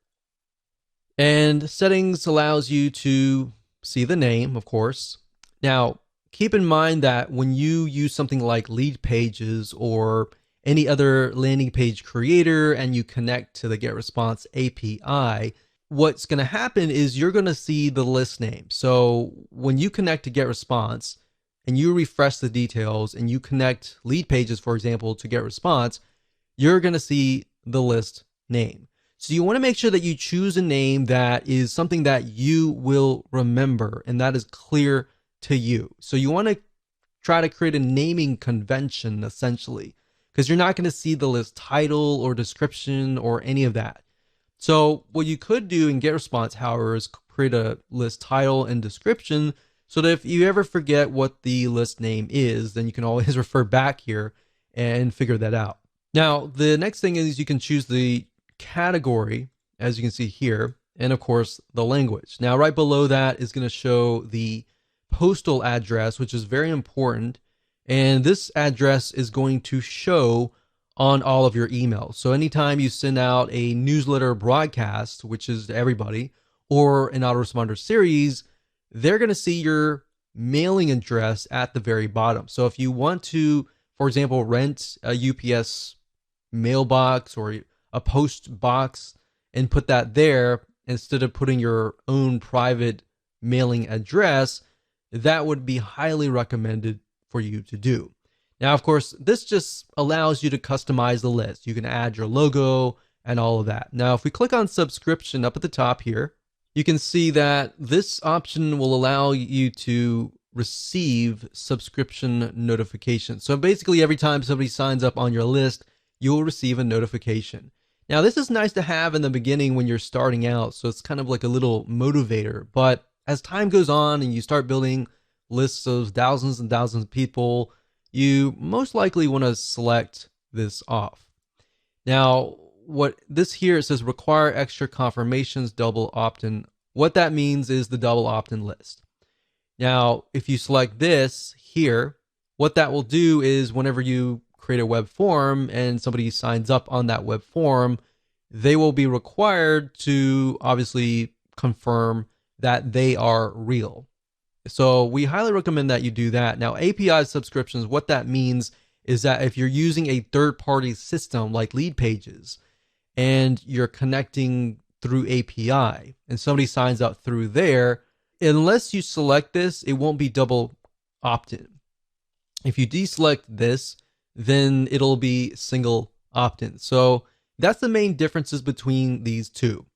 And settings allows you to see the name, of course. Now, keep in mind that when you use something like Leadpages or any other landing page creator and you connect to the GetResponse API, what's going to happen is you're going to see the list name. So when you connect to GetResponse and you refresh the details and you connect Leadpages, for example, to GetResponse, you're going to see the list name. So you want to make sure that you choose a name that is something that you will remember and that is clear to you. So you want to try to create a naming convention essentially, because you're not going to see the list title or description or any of that. So what you could do in GetResponse, however, is create a list title and description so that if you ever forget what the list name is, then you can always refer back here and figure that out. Now, the next thing is you can choose the category, as you can see here, and of course the language. Now, right below that is going to show the postal address, which is very important. And this address is going to show on all of your emails. So anytime you send out a newsletter broadcast, which is to everybody, or an autoresponder series, they're going to see your mailing address at the very bottom. So if you want to, for example, rent a UPS mailbox or a post box and put that there instead of putting your own private mailing address, that would be highly recommended for you to do. Now, of course, this just allows you to customize the list. You can add your logo and all of that. Now, if we click on subscription up at the top here, you can see that this option will allow you to receive subscription notifications. So basically, every time somebody signs up on your list, you'll receive a notification. Now, this is nice to have in the beginning when you're starting out, so it's kind of like a little motivator. But as time goes on and you start building lists of thousands and thousands of people, you most likely want to select this off. Now, what this here, it says require extra confirmations, double opt-in. What that means is the double opt-in list. Now, if you select this here, what that will do is whenever you create a web form and somebody signs up on that web form, they will be required to obviously confirm that they are real. So we highly recommend that you do that. Now, API subscriptions, what that means is that if you're using a third-party system like Leadpages and you're connecting through API and somebody signs up through there, unless you select this, it won't be double opt-in. If you deselect this, then it'll be single opt-in. So that's the main differences between these two.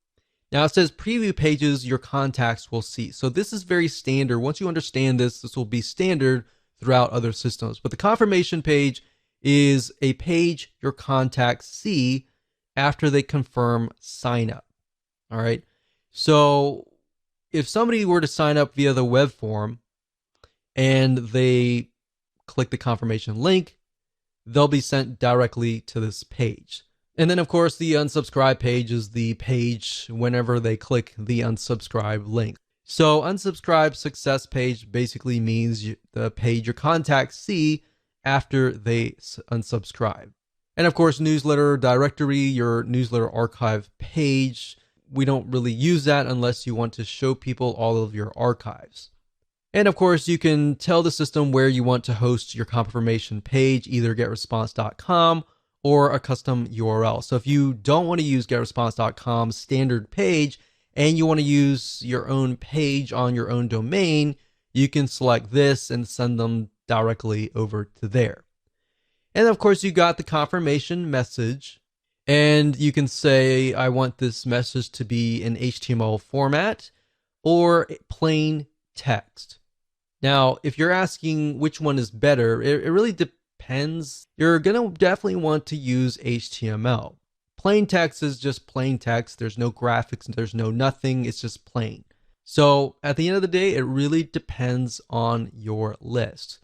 Now it says preview pages your contacts will see. So this is very standard. Once you understand this, this will be standard throughout other systems. But the confirmation page is a page your contacts see after they confirm sign up. All right. So if somebody were to sign up via the web form and they click the confirmation link, they'll be sent directly to this page. And then, of course, the unsubscribe page is the page whenever they click the unsubscribe link. So unsubscribe success page basically means the page your contacts see after they unsubscribe. And of course, newsletter directory, your newsletter archive page. We don't really use that unless you want to show people all of your archives. And of course, you can tell the system where you want to host your confirmation page, either getresponse.com or a custom URL. So if you don't want to use getresponse.com's standard page and you want to use your own page on your own domain, you can select this and send them directly over to there. And of course, you got the confirmation message, and you can say, I want this message to be in HTML format or plain text. Now, if you're asking which one is better, it really depends. You're going to definitely want to use HTML. Plain text is just plain text. There's no graphics, there's no nothing. It's just plain. So at the end of the day, it really depends on your list.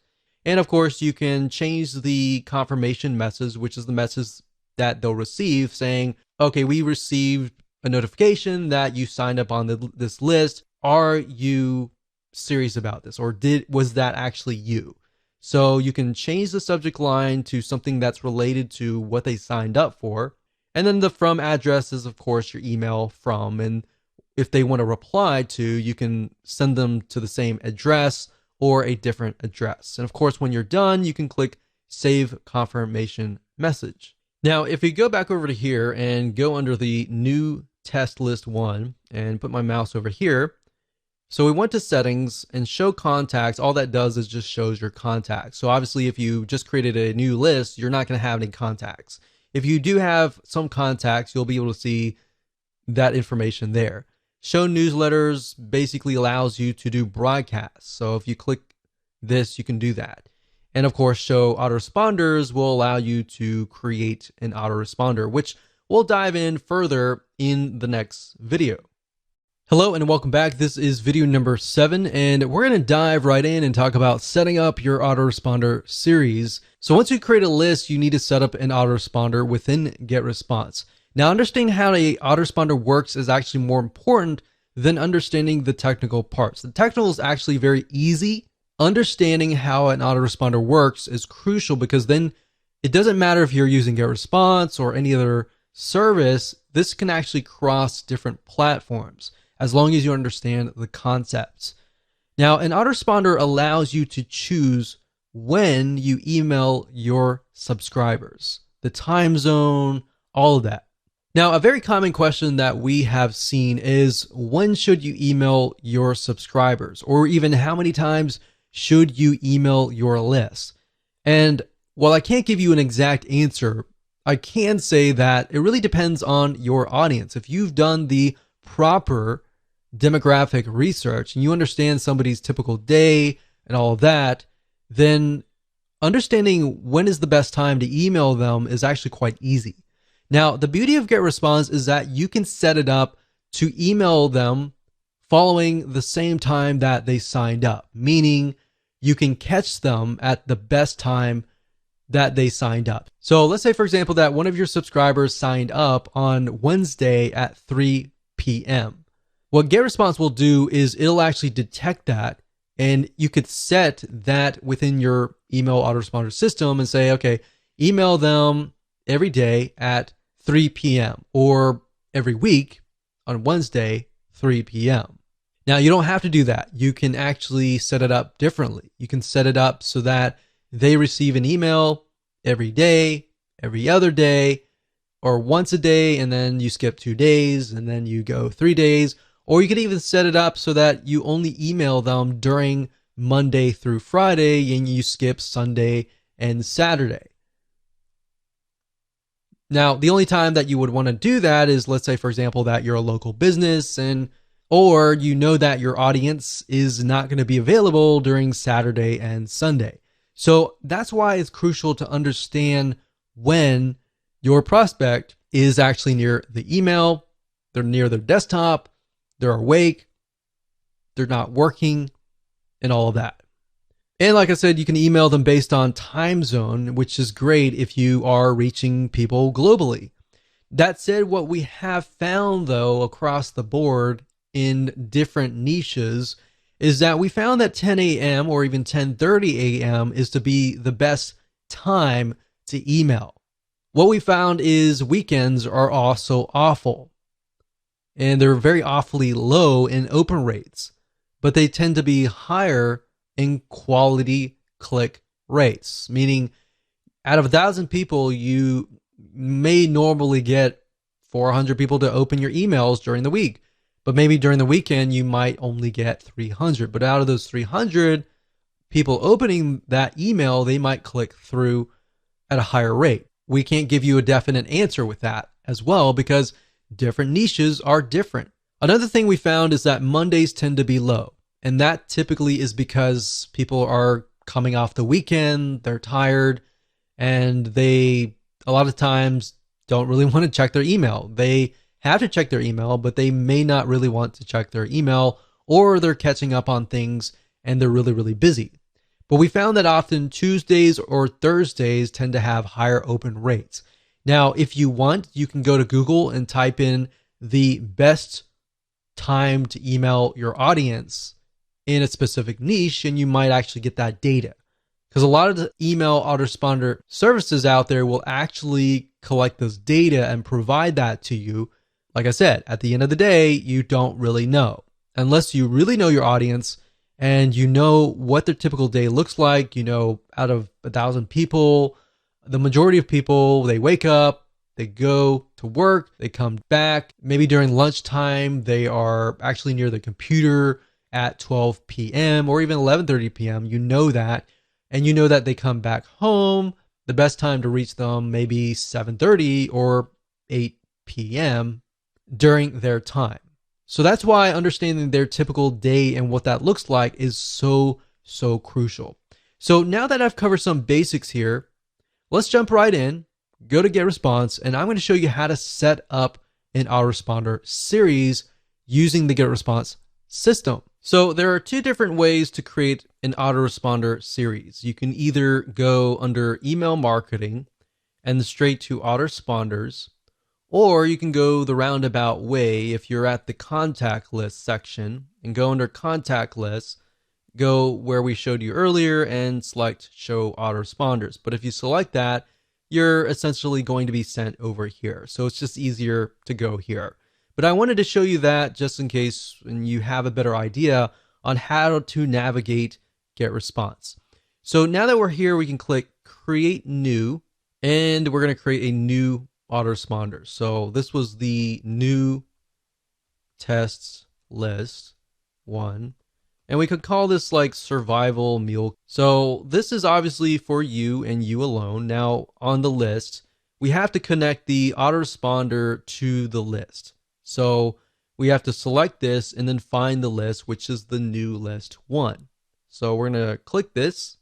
And of course, you can change the confirmation message, which is the message that they'll receive saying, okay, we received a notification that you signed up on this list. Are you serious about this? Or was that actually you? So you can change the subject line to something that's related to what they signed up for. And then the from address is, of course, your email from. And if they want to reply to, you can send them to the same address or a different address. And of course, when you're done, you can click Save Confirmation Message. Now, if we go back over to here and go under the new test list 1 and put my mouse over here, so we went to settings and show contacts. All that does is just shows your contacts. So obviously, if you just created a new list, you're not going to have any contacts. If you do have some contacts, you'll be able to see that information there. Show newsletters basically allows you to do broadcasts. So if you click this, you can do that. And of course, show autoresponders will allow you to create an autoresponder, which we'll dive in further in the next video. Hello and welcome back. This is video number 7, and we're going to dive right in and talk about setting up your autoresponder series. So once you create a list, you need to set up an autoresponder within GetResponse. Now, understanding how an autoresponder works is actually more important than understanding the technical parts. The technical is actually very easy. Understanding how an autoresponder works is crucial, because then it doesn't matter if you're using GetResponse or any other service, this can actually cross different platforms. as long as you understand the concepts. Now, an autoresponder allows you to choose when you email your subscribers, the time zone, all of that. Now, a very common question that we have seen is, when should you email your subscribers? Or even how many times should you email your list? And while I can't give you an exact answer, I can say that it really depends on your audience. If you've done the proper demographic research and you understand somebody's typical day and all of that, then understanding when is the best time to email them is actually quite easy. Now, the beauty of GetResponse is that you can set it up to email them following the same time that they signed up, meaning you can catch them at the best time that they signed up. So let's say, for example, that one of your subscribers signed up on Wednesday at 3 p.m. What GetResponse will do is it'll actually detect that, and you could set that within your email autoresponder system and say, okay, email them every day at 3 p.m. or every week on Wednesday, 3 p.m. Now, you don't have to do that. You can actually set it up differently. You can set it up so that they receive an email every day, every other day, or once a day, and then you skip 2 days, and then you go 3 days. Or you could even set it up so that you only email them during Monday through Friday, and you skip Sunday and Saturday. Now, the only time that you would want to do that is, let's say, for example, that you're a local business or you know that your audience is not going to be available during Saturday and Sunday. So that's why it's crucial to understand when your prospect is actually near the email, they're near their desktop, they're awake, they're not working, and all of that. And like I said, you can email them based on time zone, which is great if you are reaching people globally. That said, what we have found though across the board in different niches is that we found that 10 a.m. or even 10:30 a.m. is to be the best time to email. What we found is weekends are also awful, and they're very awfully low in open rates, but they tend to be higher in quality click rates, meaning out of 1,000 people, you may normally get 400 people to open your emails during the week, but maybe during the weekend, you might only get 300. But out of those 300 people opening that email, they might click through at a higher rate. We can't give you a definite answer with that as well, because different niches are different. Another thing we found is that Mondays tend to be low. And that typically is because people are coming off the weekend, they're tired, and they a lot of times don't really want to check their email. They have to check their email, but they may not really want to check their email, or they're catching up on things and they're really, really busy. But we found that often Tuesdays or Thursdays tend to have higher open rates. Now, if you want, you can go to Google and type in the best time to email your audience in a specific niche, and you might actually get that data. Because a lot of the email autoresponder services out there will actually collect this data and provide that to you. Like I said, at the end of the day, you don't really know. Unless you really know your audience and you know what their typical day looks like. You know, out of 1,000 people, the majority of people, they wake up, they go to work, they come back. Maybe during lunchtime, they are actually near the computer at 12 p.m. or even 11:30 p.m. You know that. And you know that they come back home. The best time to reach them maybe 7:30 or 8 p.m. during their time. So that's why understanding their typical day and what that looks like is so crucial. So now that I've covered some basics here, let's jump right in, go to GetResponse, and I'm going to show you how to set up an autoresponder series using the GetResponse system. So there are two different ways to create an autoresponder series. You can either go under email marketing and straight to autoresponders, or you can go the roundabout way if you're at the contact list section and go under contact list, go where we showed you earlier and select show autoresponders. But if you select that, you're essentially going to be sent over here. So it's just easier to go here. But I wanted to show you that just in case and you have a better idea on how to navigate GetResponse. So now that we're here, we can click Create New, and we're going to create a new autoresponder. So this was the new tests list 1. And we could call this like survival meal. So this is obviously for you and you alone. Now on the list, we have to connect the autoresponder to the list. So we have to select this and then find the list, which is the new list 1. So we're going to click this.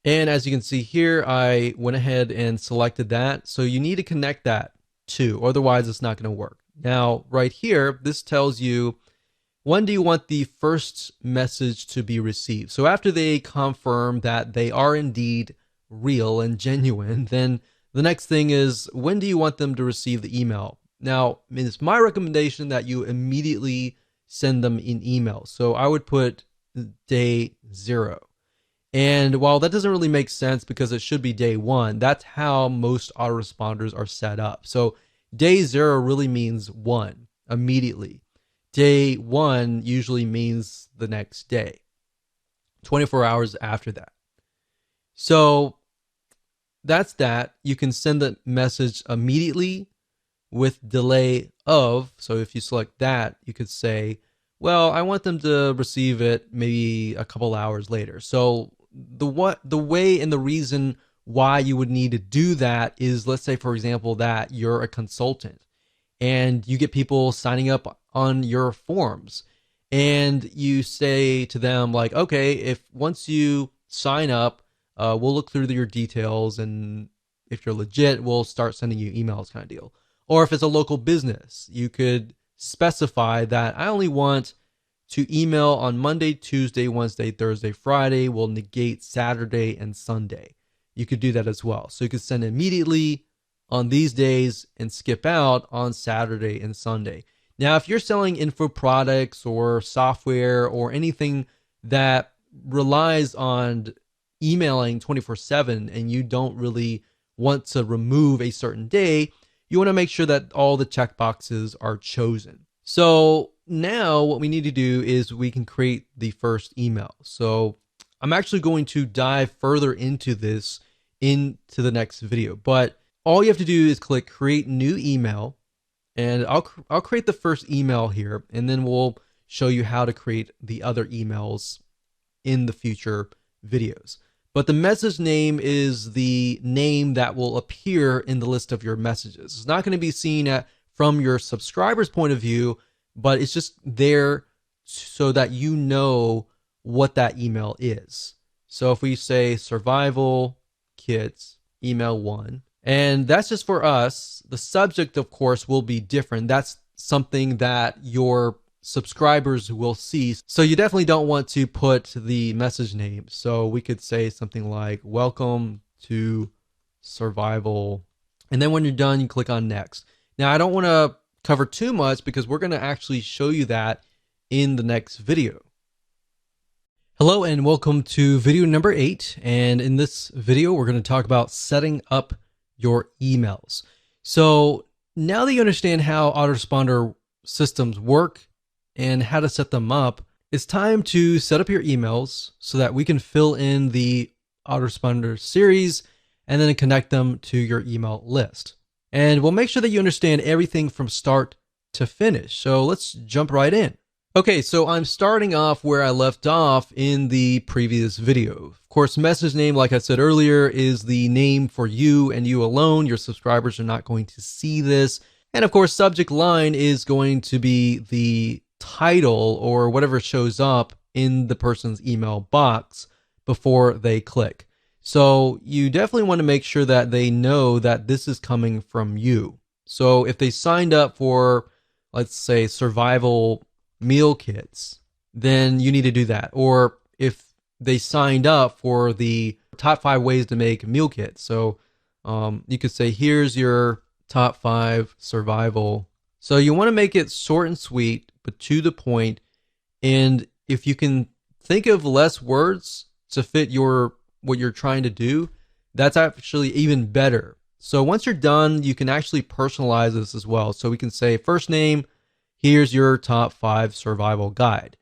And as you can see here, I went ahead and selected that. So you need to connect that too, otherwise it's not going to work. Now right here, this tells you when do you want the first message to be received. So after they confirm that they are indeed real and genuine, then the next thing is when do you want them to receive the email? Now, it's my recommendation that you immediately send them an email. So I would put day 0. And while that doesn't really make sense because it should be day 1, that's how most autoresponders are set up. So day 0 really means 1, immediately. Day 1 usually means the next day, 24 hours after that. So that's that. You can send the message immediately with delay of. So if you select that, you could say, well, I want them to receive it maybe a couple hours later. So the way and the reason why you would need to do that is, let's say, for example, that you're a consultant and you get people signing up on your forms and you say to them like, okay, if once you sign up, we'll look through your details, and if you're legit, we'll start sending you emails, kind of deal. Or if it's a local business, you could specify that I only want to email on Monday, Tuesday, Wednesday, Thursday, Friday. We'll negate Saturday and Sunday. You could do that as well. So you could send immediately on these days and skip out on Saturday and Sunday. Now, if you're selling info products or software or anything that relies on emailing 24/7 and you don't really want to remove a certain day, you want to make sure that all the checkboxes are chosen. So now what we need to do is we can create the first email. So I'm actually going to dive further into this into the next video, but all you have to do is click create new email, and I'll create the first email here, and then we'll show you how to create the other emails in the future videos. But the message name is the name that will appear in the list of your messages. It's not going to be seen from your subscriber's point of view, but it's just there so that you know what that email is. So if we say survival kits email 1, and that's just for us, the subject, of course, will be different. That's something that your subscribers will see. So you definitely don't want to put the message name. So we could say something like welcome to survival. And then when you're done, you click on next. Now, I don't want to cover too much because we're going to actually show you that in the next video. Hello and welcome to video number 8. And in this video, we're going to talk about setting up your emails. So now that you understand how autoresponder systems work and how to set them up, it's time to set up your emails so that we can fill in the autoresponder series and then connect them to your email list. And we'll make sure that you understand everything from start to finish. So let's jump right in. Okay, so I'm starting off where I left off in the previous video. Of course, message name, like I said earlier, is the name for you and you alone. Your subscribers are not going to see this. And of course, subject line is going to be the title or whatever shows up in the person's email box before they click. So you definitely want to make sure that they know that this is coming from you. So if they signed up for, let's say, survival meal kits, then you need to do that. Or if they signed up for the top 5 ways to make meal kits, so you could say, here's your top 5 survival. So you want to make it short and sweet, but to the point. And if you can think of less words to fit what you're trying to do, that's actually even better. So once you're done, you can actually personalize this as well. So we can say first name, here's your top 5 survival guide.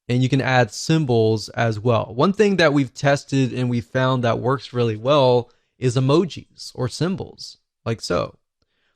And you can add symbols as well. One thing that we've tested and we found that works really well is emojis or symbols, like so.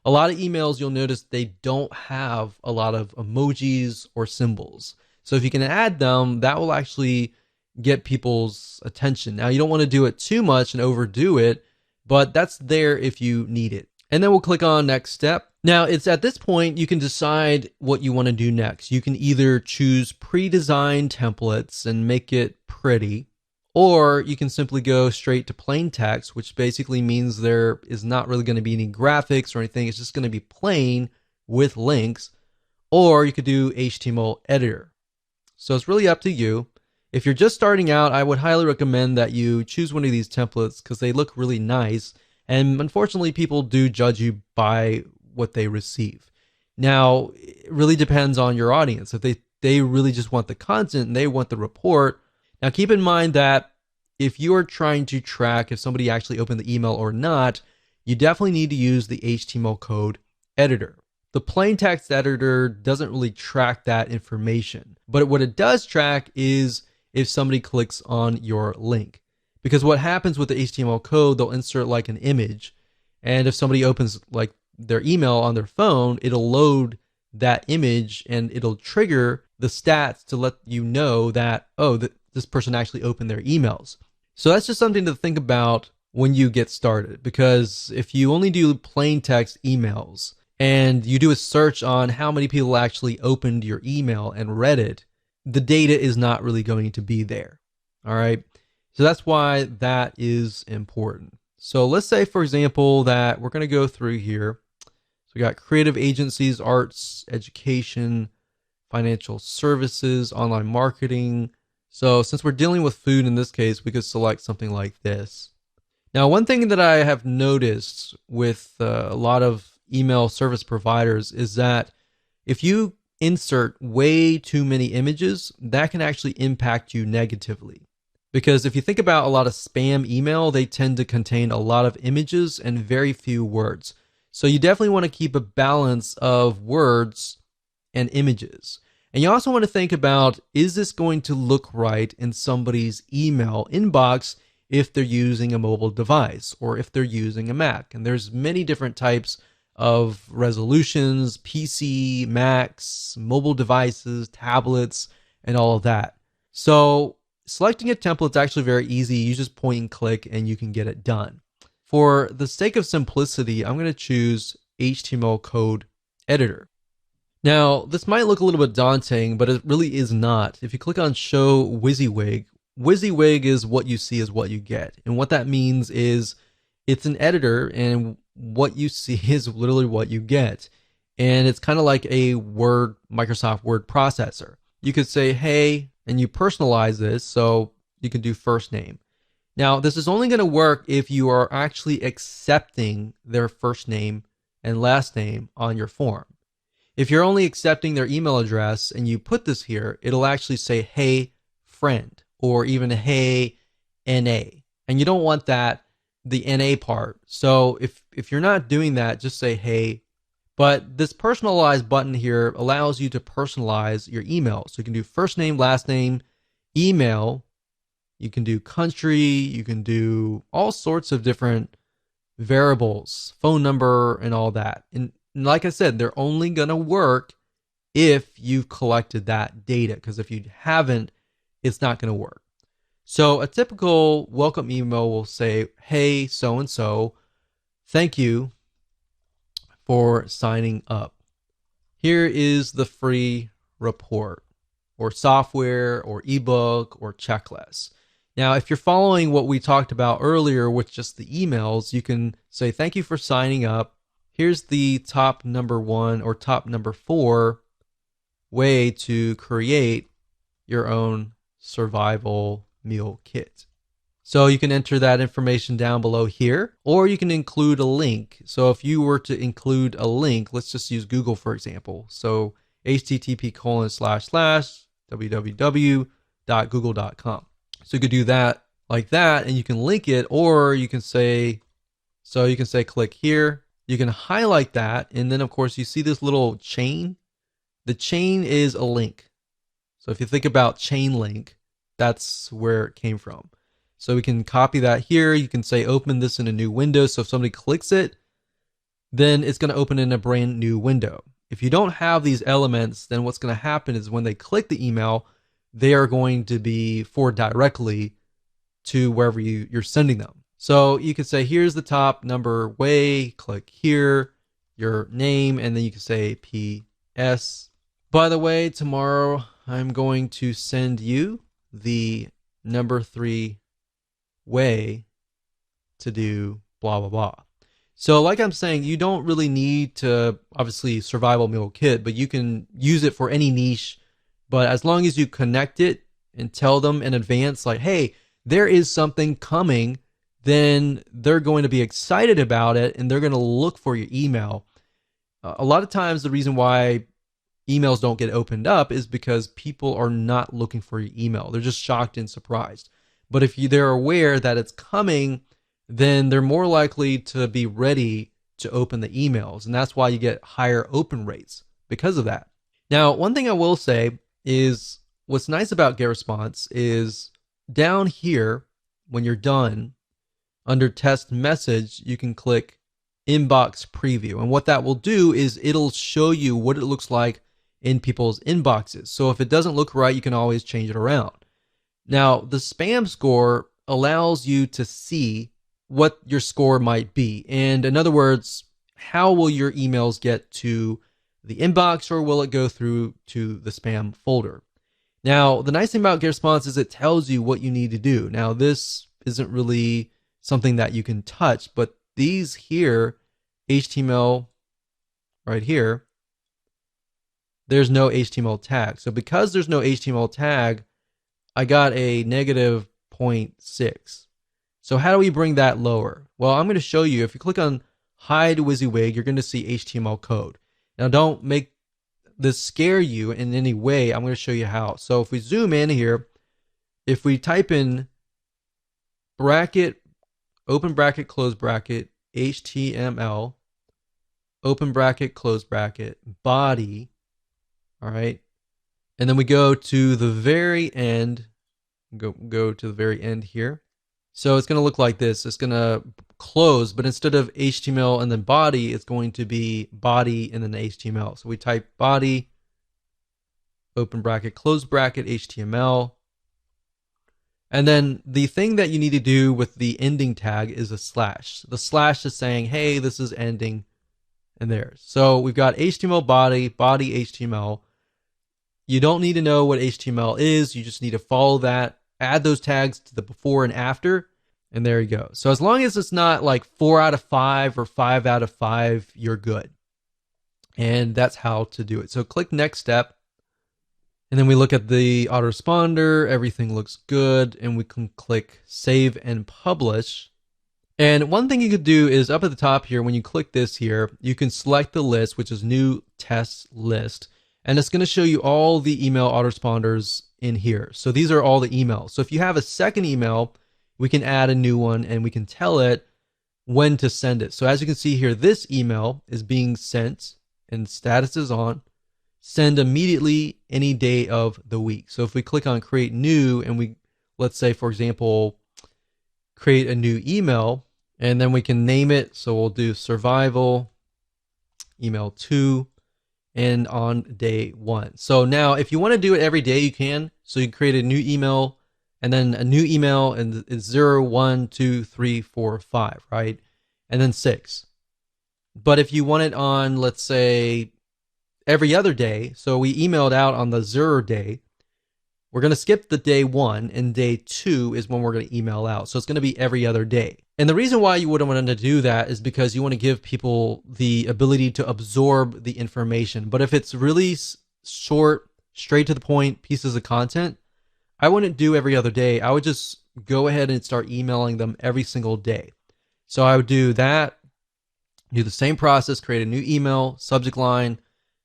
A lot of emails, you'll notice they don't have a lot of emojis or symbols. So if you can add them, that will actually get people's attention. Now, you don't want to do it too much and overdo it, but that's there if you need it. And then we'll click on next step. Now, it's at this point you can decide what you want to do next. You can either choose pre-designed templates and make it pretty, or you can simply go straight to plain text, which basically means there is not really going to be any graphics or anything. It's just going to be plain with links. Or you could do HTML editor. So it's really up to you. If you're just starting out, I would highly recommend that you choose one of these templates because they look really nice. And unfortunately, people do judge you by what they receive. Now, it really depends on your audience. If they really just want the content and they want the report. Now, keep in mind that if you are trying to track if somebody actually opened the email or not, you definitely need to use the HTML code editor. The plain text editor doesn't really track that information, but what it does track is if somebody clicks on your link. Because what happens with the HTML code, they'll insert like an image, and if somebody opens like their email on their phone, it'll load that image and it'll trigger the stats to let you know that, oh, this person actually opened their emails. So that's just something to think about when you get started, because if you only do plain text emails and you do a search on how many people actually opened your email and read it, the data is not really going to be there. All right. So that's why that is important. So let's say, for example, that we're going to go through here. So we got creative agencies, arts, education, financial services, online marketing. So since we're dealing with food in this case, we could select something like this. Now, one thing that I have noticed with a lot of email service providers is that if you insert way too many images, that can actually impact you negatively. Because if you think about a lot of spam email, they tend to contain a lot of images and very few words. So you definitely want to keep a balance of words and images. And you also want to think about, is this going to look right in somebody's email inbox if they're using a mobile device or if they're using a Mac? And there's many different types of resolutions: PC, Macs, mobile devices, tablets, and all of that. So selecting a template is actually very easy. You just point and click and you can get it done. For the sake of simplicity, I'm going to choose HTML code editor. Now, this might look a little bit daunting, but it really is not. If you click on Show WYSIWYG, WYSIWYG is what you see is what you get. And what that means is it's an editor, and what you see is literally what you get. And it's kind of like a Microsoft Word processor. You could say, hey, and you personalize this, so you can do first name. Now, this is only going to work if you are actually accepting their first name and last name on your form. If you're only accepting their email address and you put this here, it'll actually say, hey, friend, or even hey, NA. And you don't want that, the NA part. So if you're not doing that, just say hey. But this personalized button here allows you to personalize your email. So you can do first name, last name, email. You can do country. You can do all sorts of different variables, phone number, and all that. And like I said, they're only going to work if you've collected that data, because if you haven't, it's not going to work. So a typical welcome email will say, hey, so-and-so, thank you for signing up. Here is the free report or software or ebook or checklist. Now, if you're following what we talked about earlier with just the emails, you can say, thank you for signing up. Here's the top number 1 or top number 4 way to create your own survival meal kit. So you can enter that information down below here, or you can include a link. So if you were to include a link, let's just use Google, for example. So http://www.google.com. So you could do that like that, and you can link it, or you can say, click here. You can highlight that, and then of course you see this little chain. The chain is a link. So if you think about chain link, that's where it came from. So we can copy that here. You can say open this in a new window. So if somebody clicks it, then it's going to open in a brand new window. If you don't have these elements, then what's going to happen is when they click the email, they are going to be forwarded directly to wherever you're sending them. So you can say, here's the top number way, click here, your name, and then you can say PS. By the way, tomorrow I'm going to send you the number 3 way to do blah, blah, blah. So like I'm saying, you don't really need to, obviously, survival meal kit, but you can use it for any niche. But as long as you connect it and tell them in advance, like, hey, there is something coming, then they're going to be excited about it and they're going to look for your email. A lot of times the reason why emails don't get opened up is because people are not looking for your email. They're just shocked and surprised. But if they're aware that it's coming, then they're more likely to be ready to open the emails. And that's why you get higher open rates because of that. Now, one thing I will say is what's nice about GetResponse is down here, when you're done, under test message, you can click inbox preview. And what that will do is it'll show you what it looks like in people's inboxes. So if it doesn't look right, you can always change it around. Now, the spam score allows you to see what your score might be. And in other words, how will your emails get to the inbox, or will it go through to the spam folder? Now, the nice thing about GetResponse is it tells you what you need to do. Now, this isn't really something that you can touch, but these here, HTML right here, there's no HTML tag. So because there's no HTML tag, I got a negative 0.6. So how do we bring that lower? Well, I'm going to show you. If you click on hide WYSIWYG, you're going to see HTML code. Now, don't make this scare you in any way. I'm going to show you how. So if we zoom in here, if we type in bracket, open bracket, close bracket, HTML, open bracket, close bracket, body, all right, and then we go to the very end, go to the very end here. So it's going to look like this. It's going to close, but instead of HTML and then body, it's going to be body and then HTML. So we type body, open bracket, close bracket, HTML. And then the thing that you need to do with the ending tag is a slash. The slash is saying, hey, this is ending, and there. So we've got HTML body, body HTML. You don't need to know what HTML is. You just need to follow that. Add those tags to the before and after, and there you go. So as long as it's not like 4 out of 5 or 5 out of 5, you're good. And that's how to do it. So click next step, and then we look at the autoresponder. Everything looks good, and we can click save and publish. And one thing you could do is up at the top here, when you click this here, you can select the list, which is new test list. And it's going to show you all the email autoresponders in here. So these are all the emails. So if you have a second email, we can add a new one and we can tell it when to send it. So as you can see here, this email is being sent and status is on. Send immediately any day of the week. So if we click on create new and we, let's say, for example, create a new email, and then we can name it. So we'll do survival email 2. And on day 1. So now if you want to do it every day, you can. So you create a new email and then a new email, and it's 0, 1, 2, 3, 4, 5, right? And then 6. But if you want it on, let's say, every other day, so we emailed out on the 0 day, we're going to skip the day 1, and day 2 is when we're going to email out. So it's going to be every other day. And the reason why you wouldn't want to do that is because you want to give people the ability to absorb the information. But if it's really short, straight to the point pieces of content, I wouldn't do every other day. I would just go ahead and start emailing them every single day. So I would do that, do the same process, create a new email, subject line,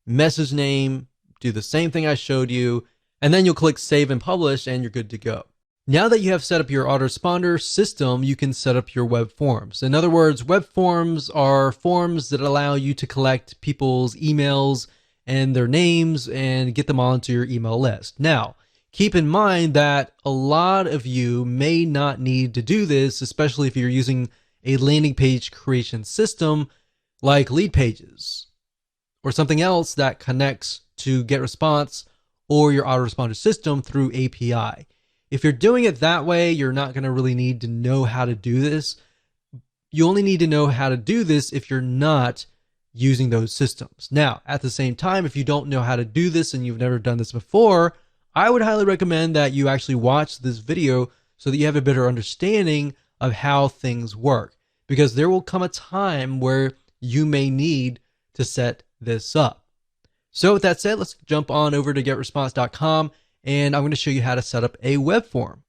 message name, do the same thing I showed you, and then you'll click save and publish and you're good to go. Now that you have set up your autoresponder system, you can set up your web forms. In other words, web forms are forms that allow you to collect people's emails and their names and get them onto your email list. Now, keep in mind that a lot of you may not need to do this, especially if you're using a landing page creation system like Leadpages or something else that connects to GetResponse or your autoresponder system through API. If you're doing it that way, you're not going to really need to know how to do this. You only need to know how to do this if you're not using those systems. Now, at the same time, if you don't know how to do this and you've never done this before, I would highly recommend that you actually watch this video so that you have a better understanding of how things work, because there will come a time where you may need to set this up. So with that said, let's jump on over to getresponse.com and I'm going to show you how to set up a web form.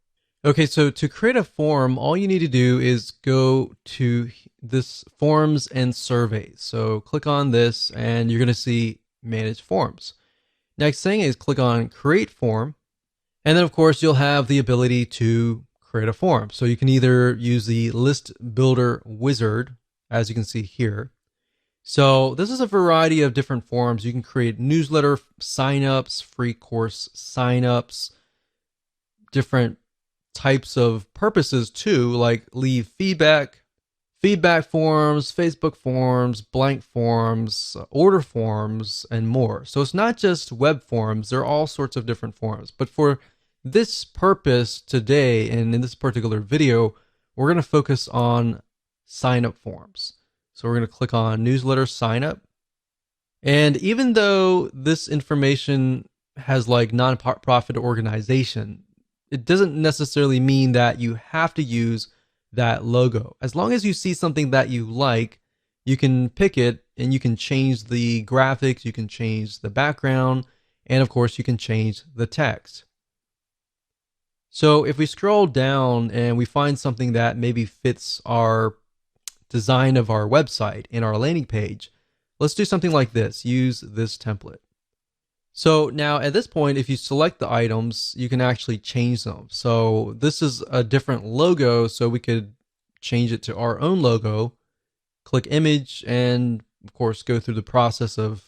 Okay, so to create a form, all you need to do is go to this forms and surveys. So click on this and you're going to see manage forms. Next thing is click on create form. And then of course you'll have the ability to create a form. So you can either use the list builder wizard, as you can see here. So this is a variety of different forms. You can create newsletter signups, free course signups, different types of purposes too, like leave feedback forms, Facebook forms, blank forms, order forms, and more. So it's not just web forms, there are all sorts of different forms. But for this purpose today, and in this particular video, we're going to focus on sign up forms. So we're going to click on newsletter sign up. And even though this information has like nonprofit organization, it doesn't necessarily mean that you have to use that logo. As long as you see something that you like, you can pick it and you can change the graphics, you can change the background, and of course you can change the text. So if we scroll down and we find something that maybe fits our design of our website in our landing page, let's do something like this. Use this template. So now at this point, if you select the items, you can actually change them. So this is a different logo, so we could change it to our own logo, click image, and of course go through the process of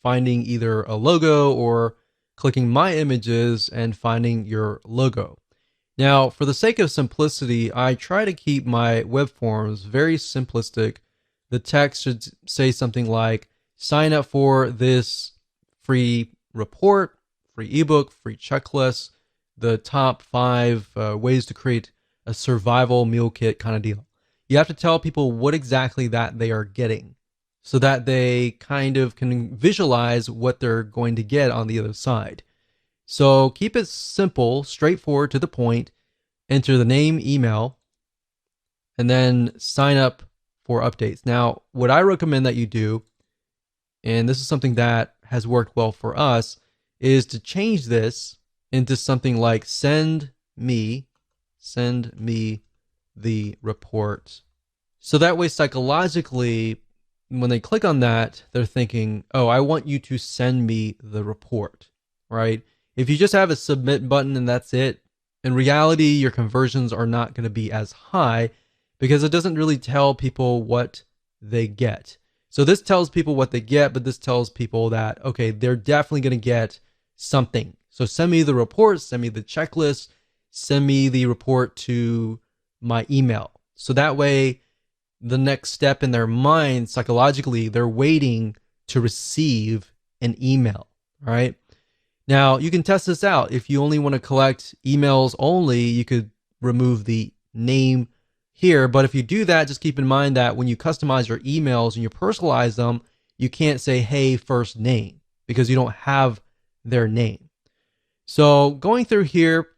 finding either a logo or clicking my images and finding your logo. Now, for the sake of simplicity, I try to keep my web forms very simplistic. The text should say something like, sign up for this free report, free ebook, free checklist, the top 5 ways to create a survival meal kit kind of deal. You have to tell people what exactly that they are getting so that they kind of can visualize what they're going to get on the other side. So keep it simple, straightforward, to the point. Enter the name, email, and then sign up for updates. Now, what I recommend that you do, and this is something that has worked well for us, is to change this into something like send me the report. So that way, psychologically, when they click on that, they're thinking, oh, I want you to send me the report, right? If you just have a submit button and that's it, in reality, your conversions are not going to be as high because it doesn't really tell people what they get. So this tells people what they get, but this tells people that, okay, they're definitely going to get something. So send me the report, send me the checklist, send me the report to my email. So that way, the next step in their mind, psychologically, they're waiting to receive an email, all right? Now, you can test this out. If you only want to collect emails only, you could remove the name here. But if you do that, just keep in mind that when you customize your emails and you personalize them, you can't say, hey, first name, because you don't have their name. So going through here,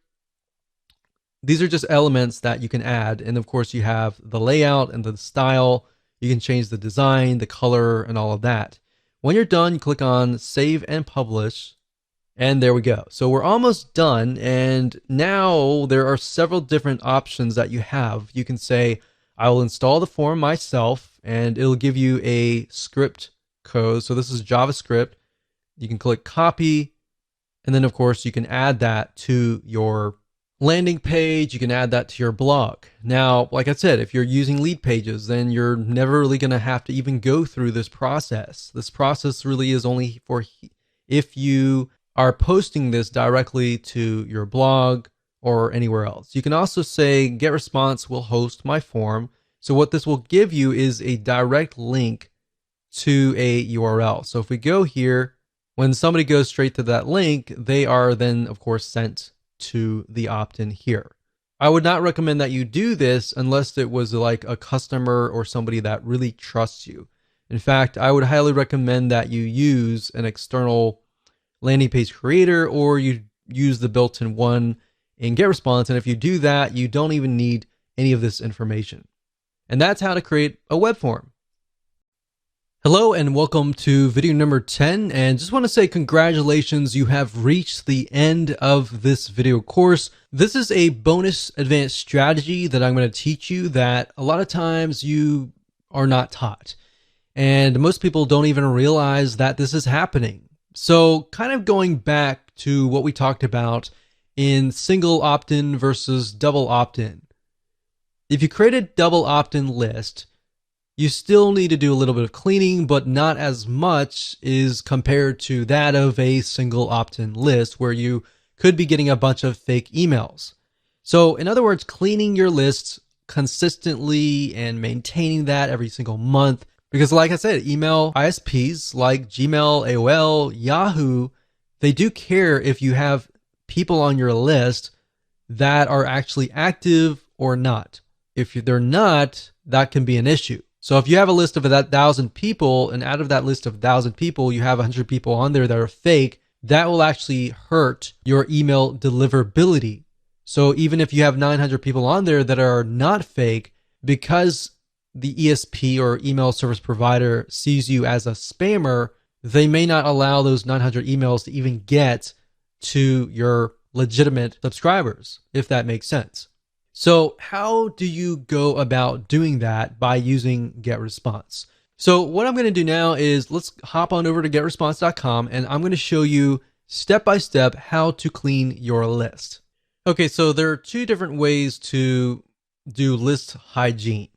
these are just elements that you can add. And of course, you have the layout and the style. You can change the design, the color, and all of that. When you're done, you click on Save and Publish. And there we go. So we're almost done. And now there are several different options that you have. You can say, I will install the form myself, and it'll give you a script code. So this is JavaScript. You can click copy. And then, of course, you can add that to your landing page, you can add that to your blog. Now, like I said, if you're using Leadpages, then you're never really going to have to even go through this process. This process really is only for if you are posting this directly to your blog or anywhere else. You can also say GetResponse will host my form. So what this will give you is a direct link to a URL. So if we go here, when somebody goes straight to that link, they are then of course sent to the opt-in here. I would not recommend that you do this unless it was like a customer or somebody that really trusts you. In fact, I would highly recommend that you use an external landing page creator, or you use the built-in one in GetResponse. And if you do that, you don't even need any of this information. And that's how to create a web form. Hello and welcome to video number 10, and just want to say congratulations, you have reached the end of this video course. This is a bonus advanced strategy that I'm going to teach you that a lot of times you are not taught. And most people don't even realize that this is happening. So kind of going back to what we talked about in single opt-in versus double opt-in. If you create a double opt-in list, you still need to do a little bit of cleaning, but not as much is compared to that of a single opt-in list where you could be getting a bunch of fake emails. So in other words, cleaning your lists consistently and maintaining that every single month. Because like I said, email ISPs like Gmail, AOL, Yahoo, they do care if you have people on your list that are actually active or not. If they're not, that can be an issue. So if you have a list of 1,000 people, and out of that list of 1,000 people, you have 100 people on there that are fake, that will actually hurt your email deliverability. So even if you have 900 people on there that are not fake, because the ESP or email service provider sees you as a spammer, they may not allow those 900 emails to even get to your legitimate subscribers, if that makes sense. So how do you go about doing that by using GetResponse? So what I'm going to do now is let's hop on over to getresponse.com, and I'm going to show you step by step how to clean your list. Okay, so there are two different ways to do list hygiene.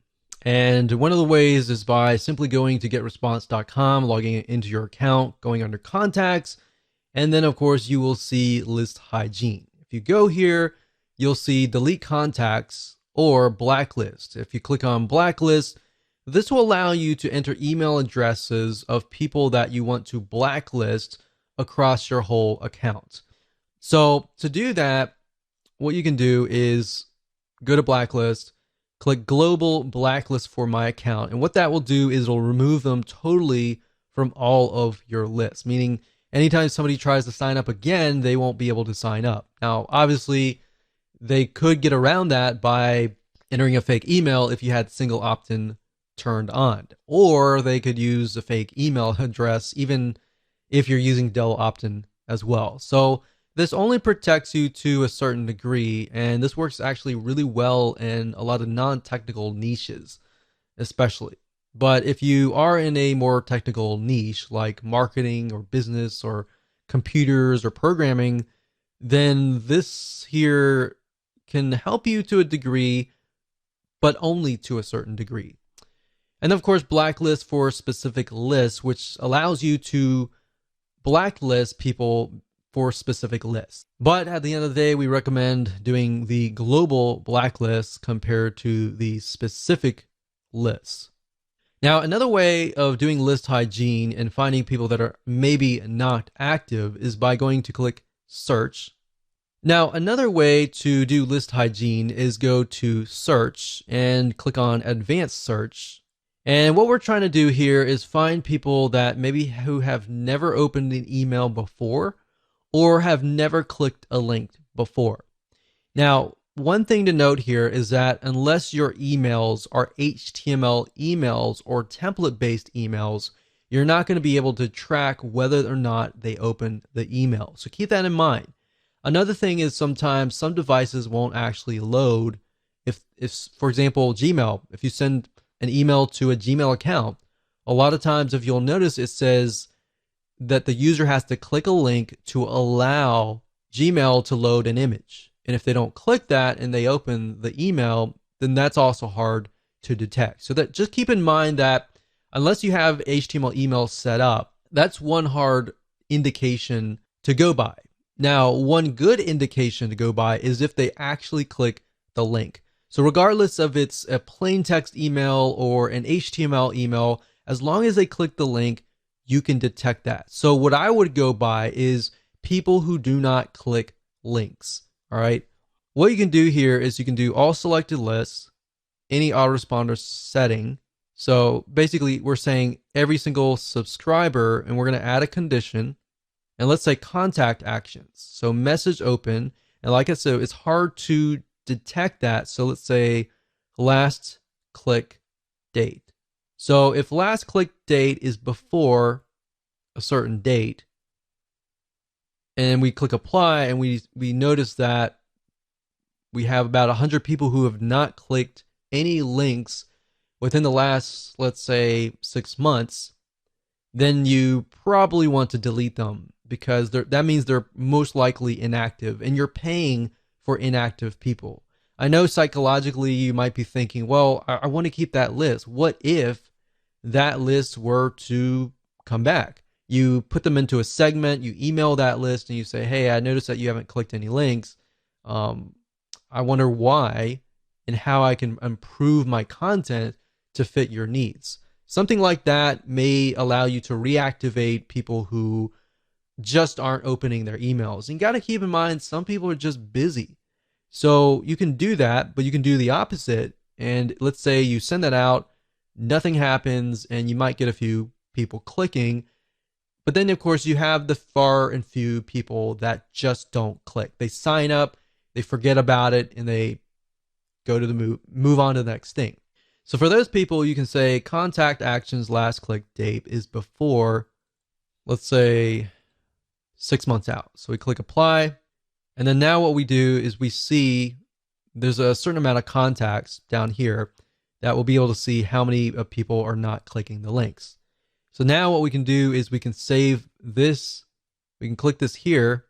And one of the ways is by simply going to getresponse.com, logging into your account, going under contacts, and then of course you will see list hygiene. If you go here, you'll see delete contacts or blacklist. If you click on blacklist, this will allow you to enter email addresses of people that you want to blacklist across your whole account. So to do that, what you can do is go to blacklist, click global blacklist for my account. And what that will do is it'll remove them totally from all of your lists, meaning anytime somebody tries to sign up again, they won't be able to sign up. Now, obviously, they could get around that by entering a fake email if you had single opt-in turned on, or they could use a fake email address even if you're using double opt-in as well. So this only protects you to a certain degree, and this works actually really well in a lot of non-technical niches, especially. But if you are in a more technical niche like marketing or business or computers or programming, then this here can help you to a degree, but only to a certain degree. And of course, blacklist for specific lists, which allows you to blacklist people for specific lists. But at the end of the day, we recommend doing the global blacklist compared to the specific lists. Now, another way of doing list hygiene and finding people that are maybe not active is by going to click search. Now, another way to do list hygiene is go to search and click on advanced search. And what we're trying to do here is find people that maybe who have never opened an email before or have never clicked a link before. Now, one thing to note here is that unless your emails are HTML emails or template-based emails, you're not going to be able to track whether or not they open the email. So keep that in mind. Another thing is sometimes some devices won't actually load. If for example, Gmail, if you send an email to a Gmail account, a lot of times if you'll notice it says that the user has to click a link to allow Gmail to load an image. And if they don't click that and they open the email, then that's also hard to detect. So that just keep in mind that unless you have HTML email set up, that's one hard indication to go by. Now, one good indication to go by is if they actually click the link. So regardless of it's a plain text email or an HTML email, as long as they click the link, you can detect that. So what I would go by is people who do not click links. All right. What you can do here is you can do all selected lists, any autoresponder setting. So basically we're saying every single subscriber, and we're going to add a condition, and let's say contact actions. So message open. And like I said, it's hard to detect that. So let's say last click date. So if last click date is before a certain date, and we click apply, and we notice that we have about 100 people who have not clicked any links within the last, let's say, 6 months, then you probably want to delete them, because that means they're most likely inactive, and you're paying for inactive people. I know psychologically you might be thinking, well, I want to keep that list. What if that list were to come back? You put them into a segment, you email that list, and you say, hey, I noticed that you haven't clicked any links. I wonder why and how I can improve my content to fit your needs. Something like that may allow you to reactivate people who just aren't opening their emails. And you got to keep in mind, some people are just busy. So you can do that, but you can do the opposite. And let's say you send that out, nothing happens, and you might get a few people clicking. But then, of course, you have the far and few people that just don't click. They sign up, they forget about it, and they go to the move on to the next thing. So for those people, you can say contact actions last click date is before, let's say, 6 months out. So we click apply. And then now what we do is we see there's a certain amount of contacts down here that will be able to see how many people are not clicking the links. So now what we can do is we can save this. We can click this here,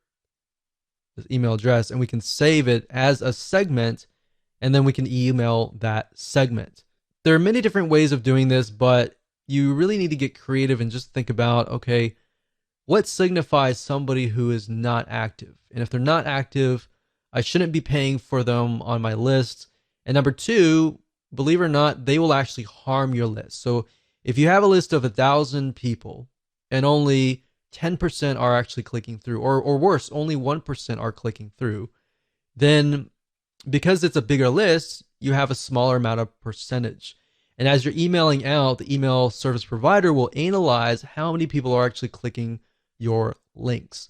this email address, and we can save it as a segment, and then we can email that segment. There are many different ways of doing this, but you really need to get creative and just think about, okay, what signifies somebody who is not active? And if they're not active, I shouldn't be paying for them on my list. And number two, believe it or not, they will actually harm your list. So if you have a list of 1,000 people and only 10% are actually clicking through, or worse, only 1% are clicking through, then because it's a bigger list, you have a smaller amount of percentage. And as you're emailing out, the email service provider will analyze how many people are actually clicking your links.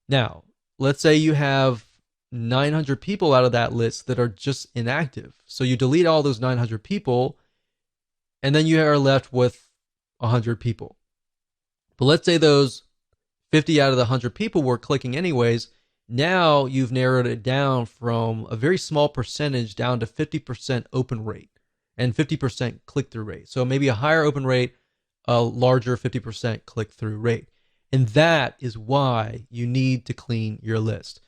Now, let's say you have 900 people out of that list that are just inactive. So you delete all those 900 people, and then you are left with 100 people. But let's say those 50 out of the 100 people were clicking anyways. Now you've narrowed it down from a very small percentage down to 50% open rate and 50% click-through rate. So maybe a higher open rate, a larger 50% click-through rate. And that is why you need to clean your list.